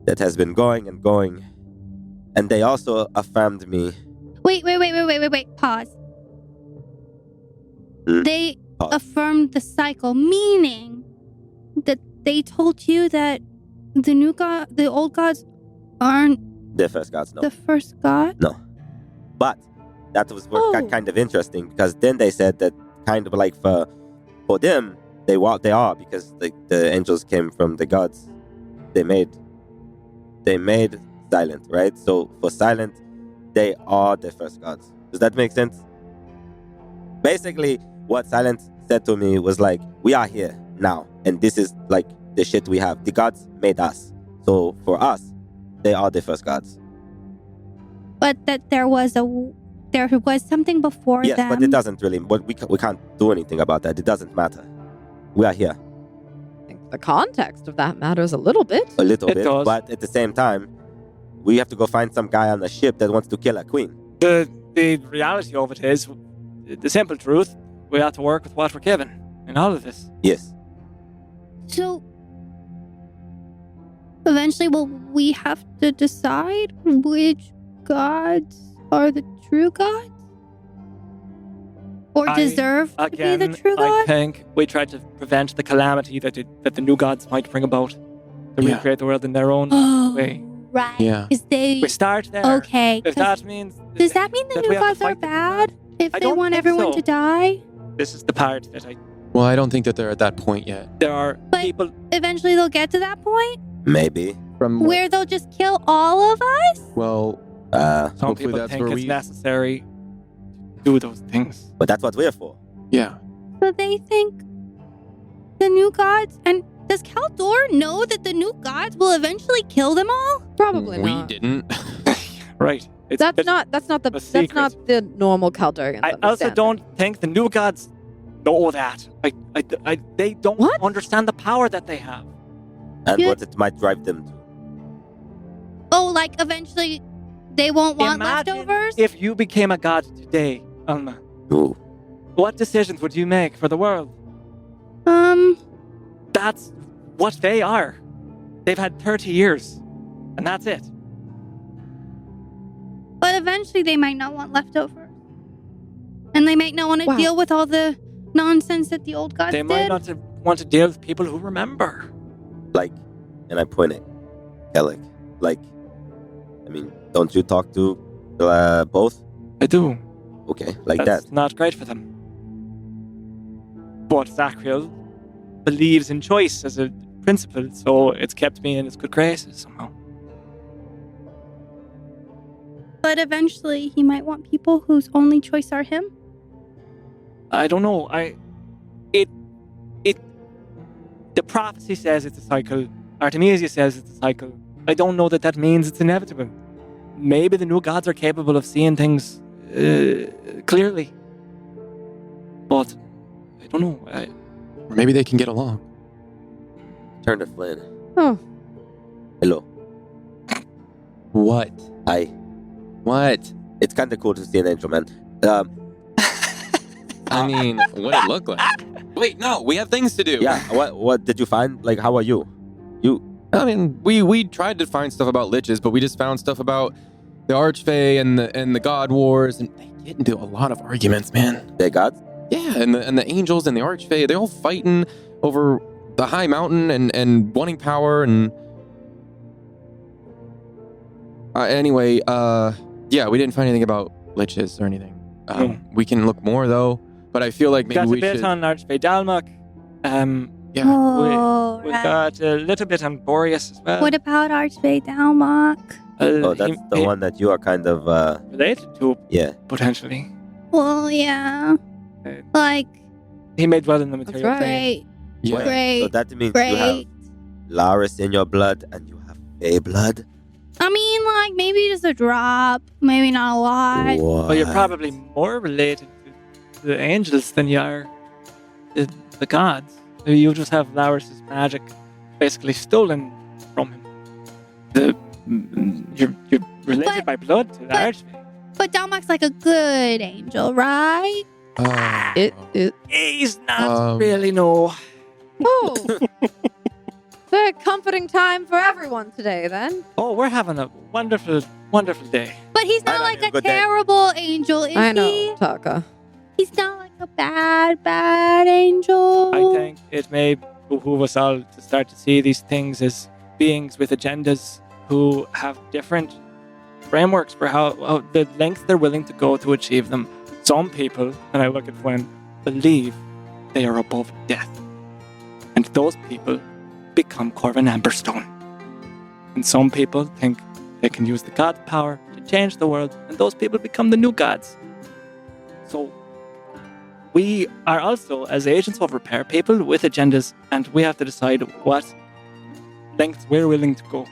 D: that has been going and going. And they also affirmed me.
C: Wait. Pause.
D: Hmm?
C: They
D: Pause.
C: affirmed the cycle, meaning that they told you that the old gods aren't
D: The first gods, no.
C: the first god?
D: No. But that was what got
E: Oh.
D: kind of interesting because then they said that kind of like for them, they are because the angels came from the gods. They made Silent, right? So for Silent, they are the first gods. Does that make sense? Basically, what Silent said to me was like, we are here now, and this is like the shit we have. The gods made us. So for us, they are the first gods.
C: But that there was something before
D: Yes,
C: them.
D: but it doesn't really. But we can't do anything about that. It doesn't matter. We are here
E: I think the context of that matters a little bit.
D: a little
A: It
D: bit,
A: does.
D: but at the same time, we have to go find some guy on a ship that wants to kill a queen.
A: The reality of it is, the simple truth, we have to work with what we're given in all of this.
D: Yes,
C: So eventually, will we have to decide which gods are the true gods? Or deserve to be
A: Again,
C: the true
A: I
C: god?
A: think we tried to prevent the calamity that the new gods might bring about to
F: Yeah.
A: recreate the world in their own
C: Oh,
A: way.
C: right.
F: Yeah.
C: Because they...
A: We start there.
C: Okay.
A: If
C: 'cause
A: that means...
C: does that mean the
A: that we
C: new
A: have to
C: gods are
A: fight them?
C: bad? If
A: I
C: they
A: don't
C: want
A: think
C: everyone
A: so.
C: to die?
A: This is the part that
F: Well, I don't think that they're at that point yet.
A: there are
C: But-
A: people...
C: Eventually they'll get to that point
D: maybe.
F: From
C: where they'll just kill all of us?
F: well,
A: Some
F: Hopefully
A: people
F: that's
A: think
F: where
A: it's
F: we-
A: necessary to do those things.
D: But that's what we're for.
F: yeah.
C: So they think the new gods... And does Kaldor know that the new gods will eventually kill them all?
E: Probably
F: we
E: not.
F: didn't.
A: Right.
E: That's not the normal Caldarians.
A: I also
E: understand.
A: don't think the new gods know that. They don't
E: What?
A: understand the power that they have.
D: And
C: Yeah.
D: what it might drive them to.
C: Oh, like eventually they won't want
A: Imagine
C: leftovers?
A: if you became a god today, Alma.
D: Ooh.
A: What decisions would you make for the world? That's what they are. They've had 30 years, and that's it.
C: But eventually they might not want leftovers. And they might not want to
E: Wow.
C: deal with all the nonsense that the old gods
A: They might
C: did.
A: not want to deal with people who remember.
D: Like, and I point at Kellic. Like, I mean, don't you talk to both?
A: I do.
D: Okay, like
A: That's
D: that.
A: not great for them. But Zachriel believes in choice as a principle, so it's kept me in its good graces somehow.
C: But eventually he might want people whose only choice are him.
A: I don't know. The prophecy says it's a cycle. Artemisia says it's a cycle. I don't know that means it's inevitable. Maybe the new gods are capable of seeing things clearly. But I don't know.
F: Or maybe they can get along.
D: Turn to Flynn.
E: Oh,
D: Hello.
F: What?
D: Hi.
F: What?
D: It's kind of cool to see an angel, man.
F: I mean, what it look like? Wait, no, we have things to do.
D: Yeah. What did you find? Like, how are you?
F: I mean, we tried to find stuff about liches, but we just found stuff about the Archfey and the God Wars, and they get into a lot of arguments, man.
D: They're gods?
F: Yeah, and the angels and the Archfey, they're all fighting over the high mountain and wanting power and anyway, yeah, we didn't find anything about liches or anything. We can look more though, but I feel like maybe
A: Got a
F: we
A: bit
F: should.
A: on Archfey Dalmok.
F: Yeah.
C: Oh,
A: We
C: right.
A: got a little bit on Boreas as well.
C: What about Archfey Dalmok?
D: Oh, that's the one that you are kind of,
A: related to,
D: yeah.
A: potentially.
C: Well, yeah.
A: Uh,
C: Like,
A: He may dwell in the material
E: right.
A: plane.
C: great,
F: Yeah.
C: great,
D: So that means you have
C: great.
D: Laris in your blood and you have Fey blood?
C: I mean, like, maybe just a drop. Maybe not a lot.
D: What?
A: Well, you're probably more related to the angels than you are the gods. You just have Laris's magic basically stolen from him. You're related
C: But-
A: by blood to the
C: but-
A: Archfey.
C: But Dalmok's like a good angel, right?
E: It.
A: He's not really, no.
E: Oh. Very comforting time for everyone today, then.
A: Oh, we're having a wonderful, wonderful day.
C: But he's
D: I
C: not
D: don't
C: like
D: need a
C: a
D: good day.
C: terrible angel, is
E: I know,
C: he?
E: Taka.
C: He's not like a bad angel.
A: I think it may behoove us all to start to see these things as beings with agendas who have different frameworks for how the lengths they're willing to go to achieve them. Some people, and I look at Gwen, believe they are above death. And those people become Corvin Amberstone. And some people think they can use the god's power to change the world, and those people become the new gods. So we are also, as agents of repair, people with agendas, and we have to decide what lengths we're willing to go.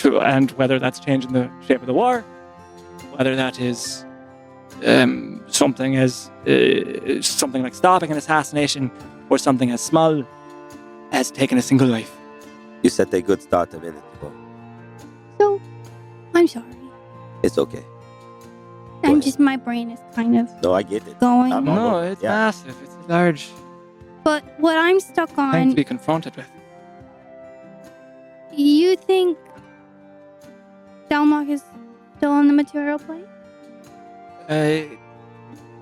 A: And whether that's changing the shape of the war, whether that is something like stopping an assassination, or something as small as taking a single life.
D: You said a good start a minute ago.
C: So, I'm sorry.
D: It's okay.
C: I'm just, my brain is kind of
D: No, I get it.
C: going.
D: I'm-
A: No, it's
D: Yeah.
A: massive. It's large.
C: But what I'm stuck
A: Thing to
C: on,
A: be confronted with.
C: you think Dalmok is still in the material plane?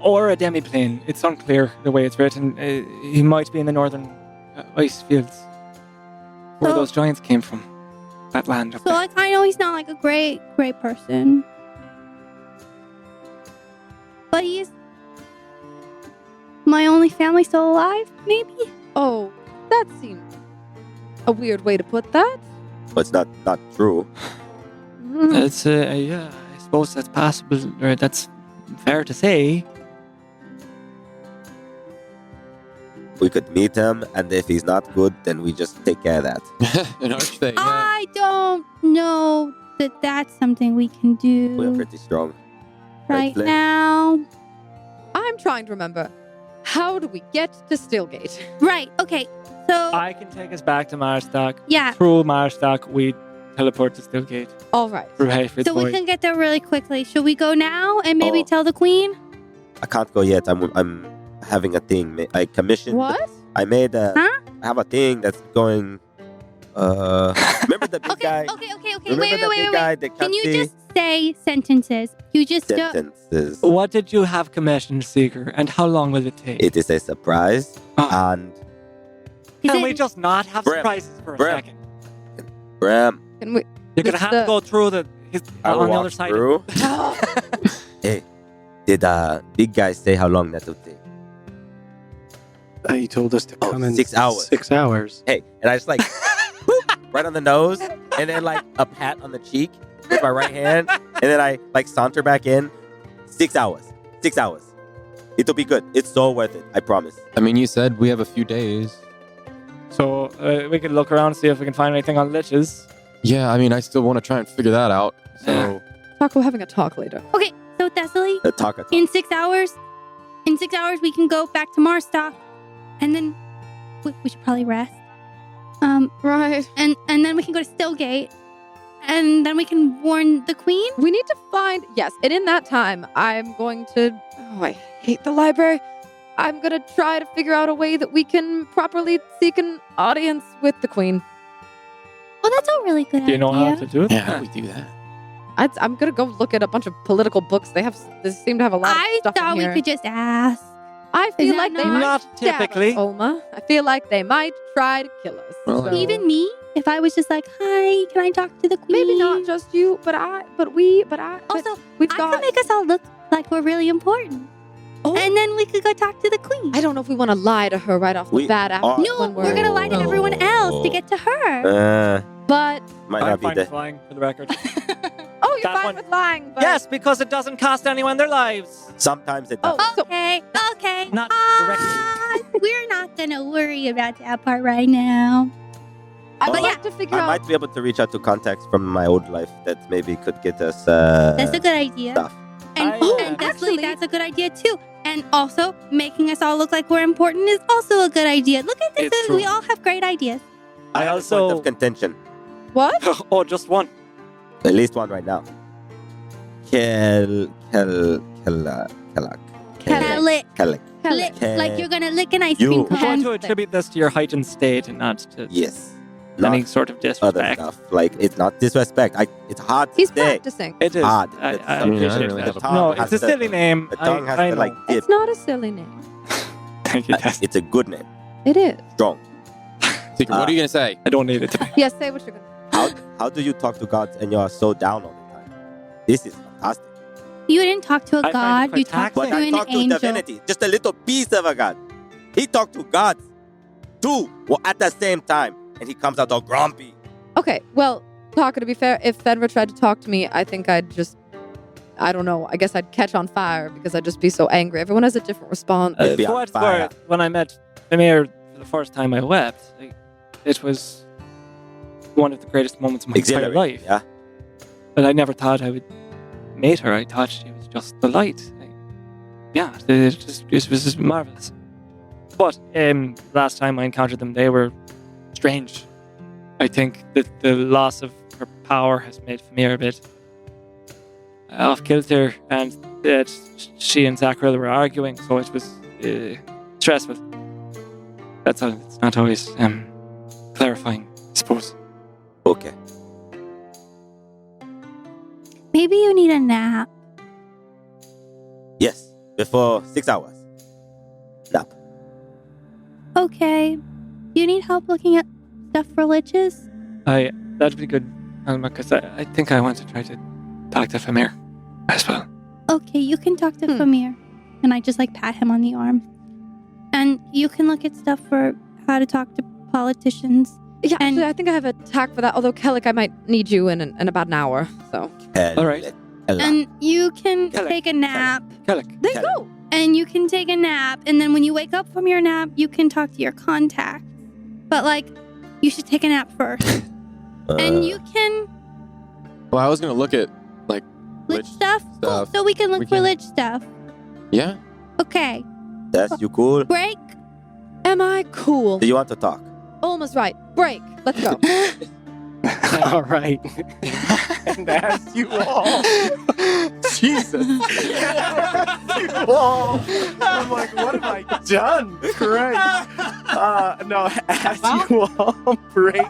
A: Or a demi-plane. It's unclear the way it's written. He might be in the northern ice fields where
C: So-
A: those giants came from. That land up
C: So,
A: there.
C: like, I know he's not like a great person. But he's my only family still alive, maybe?
E: Oh, that seems a weird way to put that.
D: But it's not true.
E: Mm.
A: It's, yeah, I suppose that's possible, or that's fair to say.
D: We could meet him, and if he's not good, then we just take care of that.
F: An Archfey. Yeah.
C: I don't know that that's something we can
D: We're
C: do
D: pretty strong.
C: right
D: Flynn?
C: now.
E: I'm trying to remember. How do we get to Stillgate?
C: Right, okay. So,
A: I can take us back to Marstock.
C: yeah.
A: Through Marstock, we teleport to Stillgate.
E: All right.
A: Through Hayford's
C: So we
A: Void.
C: can get there really quickly. Should we go now and maybe
D: Oh.
C: tell the queen?
D: I can't go yet. I'm having a thing. I commissioned.
E: What?
D: I made a.
C: Huh?
D: I have a thing that's going. Remember the big guy?
C: Okay.
D: Remember
C: Wait.
D: the big guy that
C: Can you
D: can't see
C: just say sentences? You just don't.
D: sentences?
A: What did you have commissioned, Seeker, and how long will it take?
D: It is a surprise,
A: Ah.
D: and
C: Is
A: Can
C: it-
A: we just not have
D: Bram,
A: surprises for a
D: Bram.
A: second?
D: Bram,
E: Can we?
A: You're going to
E: It's
A: have to
E: the-
A: go through the
D: I will
A: on the
D: walk
A: other side.
D: through. Hey, did big guy say how long that would take?
B: He told us to
D: Oh,
B: come in
D: 6 hours.
B: 6 hours.
D: Hey, and I just like boop, right on the nose, and then like a pat on the cheek with my right hand, and then I like saunter back in. 6 hours. 6 hours. It'll be good. It's so worth it. I promise.
F: I mean, you said we have a few days.
A: So we could look around and see if we can find anything on liches.
F: Yeah, I mean, I still want to try and figure that out. So,
E: Talk. We're having a talk later.
C: Okay, so Thessaly,
D: The talk.
C: in 6 hours, we can go back to Marstock, and then we should probably rest.
E: Right.
C: And then we can go to Stillgate. And then we can warn the queen.
E: We need to find... Yes, and in that time, I'm going to... Oh, I hate the library. I'm going to try to figure out a way that we can properly seek an audience with the queen.
C: Oh, that's a really good idea.
A: Do you know how to do it?
F: Yeah, how do we do that?
E: I'm going to go look at a bunch of political books. They seem to have a lot of
C: I
E: stuff
C: thought
E: in
C: we
E: here.
C: could just ask.
E: I feel
C: Is
E: like
C: that
E: they might
A: Not
E: stab
A: typically.
E: us, Olma. I feel like they might try to kill us.
F: Well,
E: So-
C: Even me, if I was just like, hi, can I talk to the queen?
E: Maybe not just you, but we've
C: Also,
E: we've
C: I
E: got...
C: can make us all look like we're really important.
E: Oh.
C: And then we could go talk to the queen.
E: I don't know if we want to lie to her right off the
D: We
E: bat. After
D: are-
C: No,
E: when
C: we're going to lie to
D: Oh.
C: everyone else to get to her.
E: But
D: Might
A: I'm
D: not be
A: fine
D: the...
A: flying, for the record.
E: you're
A: That
E: fine
A: one.
E: with lying. But...
A: Yes, because it doesn't cost anyone their lives.
D: Sometimes it
E: Oh,
D: does.
E: so-
C: Okay.
A: Not
C: We're not going to worry about that part right now.
E: I'd
D: But
E: like to figure
D: I
E: out...
D: might be able to reach out to contacts from my old life that maybe could get us
C: That's a good idea.
D: stuff.
C: And,
A: I,
C: actually, that's a good idea too. And also, making us all look like we're important is also a good idea. Look at this.
A: It's true.
C: We all have great ideas.
A: I
D: have a
A: also-
D: point of contention.
E: What?
A: Oh, just one.
D: At least one right now. Kelak.
C: Lick.
D: Kelek.
C: Like you're going to lick an ice
D: You.
C: cream
A: We're going
C: cone.
A: to attribute this to your heightened state and not to
D: Yes.
A: any
D: Not
A: sort of
D: other
A: disrespect.
D: stuff. Like, it's not disrespect. It's hard to
E: He's
D: say.
E: practicing.
A: It is.
D: Hard.
A: I
D: It's
A: I
D: something
A: appreciate
F: I don't really
A: that.
F: have a
D: tongue
A: No,
D: has
A: it's a
D: to-
A: silly name.
D: The tongue has
A: I
D: to, like,
A: know.
D: dip.
E: It's not a silly name.
A: Thank you, Tess.
D: It's a good name.
E: It is.
D: Strong.
F: Secret, what are you going to say?
A: I don't need it to be.
E: Yes, say what you're going to
D: How do you talk to gods and you are so down all the time? This is fantastic.
C: You didn't talk to a
A: I find it
C: god.
A: quite
C: You talked to
D: But I
C: an
D: talk to
C: angel.
D: divinity, just a little piece of a god. He talked to gods, too, at the same time, and he comes out all grumpy.
E: Okay, well, Taka, to be fair, if Fenrir tried to talk to me, I think I'd just... I don't know. I guess I'd catch on fire because I'd just be so angry. Everyone has a different response.
D: It'd be
A: For
D: on
A: what it's
D: fire.
A: worth, when I met Emir for the first time, I wept. It was one of the greatest moments of my entire
D: Exhilarating,
A: life.
D: yeah.
A: But I never thought I would meet her. I thought she was just the light. It was just marvelous. But last time I encountered them, they were strange. I think that the loss of her power has made Famir a bit off kilter, and that she and Zakril were arguing, so it was stressful. That's all. It's not always clarifying, I suppose.
D: Okay.
C: Maybe you need a nap.
D: Yes, before 6 hours. Nap.
C: Okay. Do you need help looking at stuff for liches?
A: That'd be good, Alma, because I think I want to try to talk to Famir as well.
C: Okay, you can talk to Famir. And I just pat him on the arm. And you can look at stuff for how to talk to politicians.
E: Yeah,
C: And-
E: actually, I think I have a tack for that. Although, Kellic, I might need you in about an hour. So
A: All right.
C: And you can
A: Kellic,
C: take a nap.
A: Kellic.
E: there you go.
C: And you can take a nap. And then when you wake up from your nap, you can talk to your contacts. But, you should take a nap first. And you can
F: Well, I was going to look at,
C: lich stuff. Cool.
F: stuff.
C: So we can look
F: We
C: for
F: can-
C: lich stuff.
F: Yeah.
C: Okay.
D: That's you cool?
C: Break.
E: Am I cool?
D: Do you want to talk?
E: Almost right. Break. Let's go.
B: All right. And as you all, Jesus, as you all, I'm like, what have I done? Christ. No, as you all break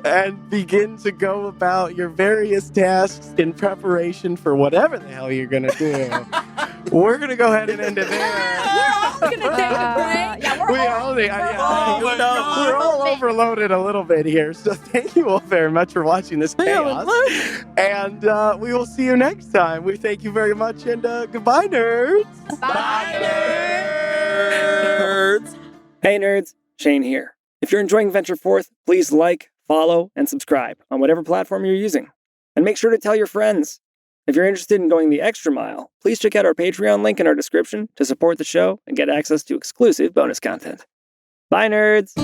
B: and begin to go about your various tasks in preparation for whatever the hell you're gonna do, we're gonna go ahead and end it there.
C: Gonna take a break.
E: Yeah, we're
B: We only,
D: Oh my God.
B: we're all overloaded a little bit here. So thank you all very much for watching this chaos. And we will see you next time. We thank you very much, and goodbye, nerds.
E: Bye,
D: Nerds.
G: Hey nerds, Shane here. If you're enjoying Venture Forth, please like, follow, and subscribe on whatever platform you're using. And make sure to tell your friends. If you're interested in going the extra mile, please check out our Patreon link in our description to support the show and get access to exclusive bonus content. Bye nerds!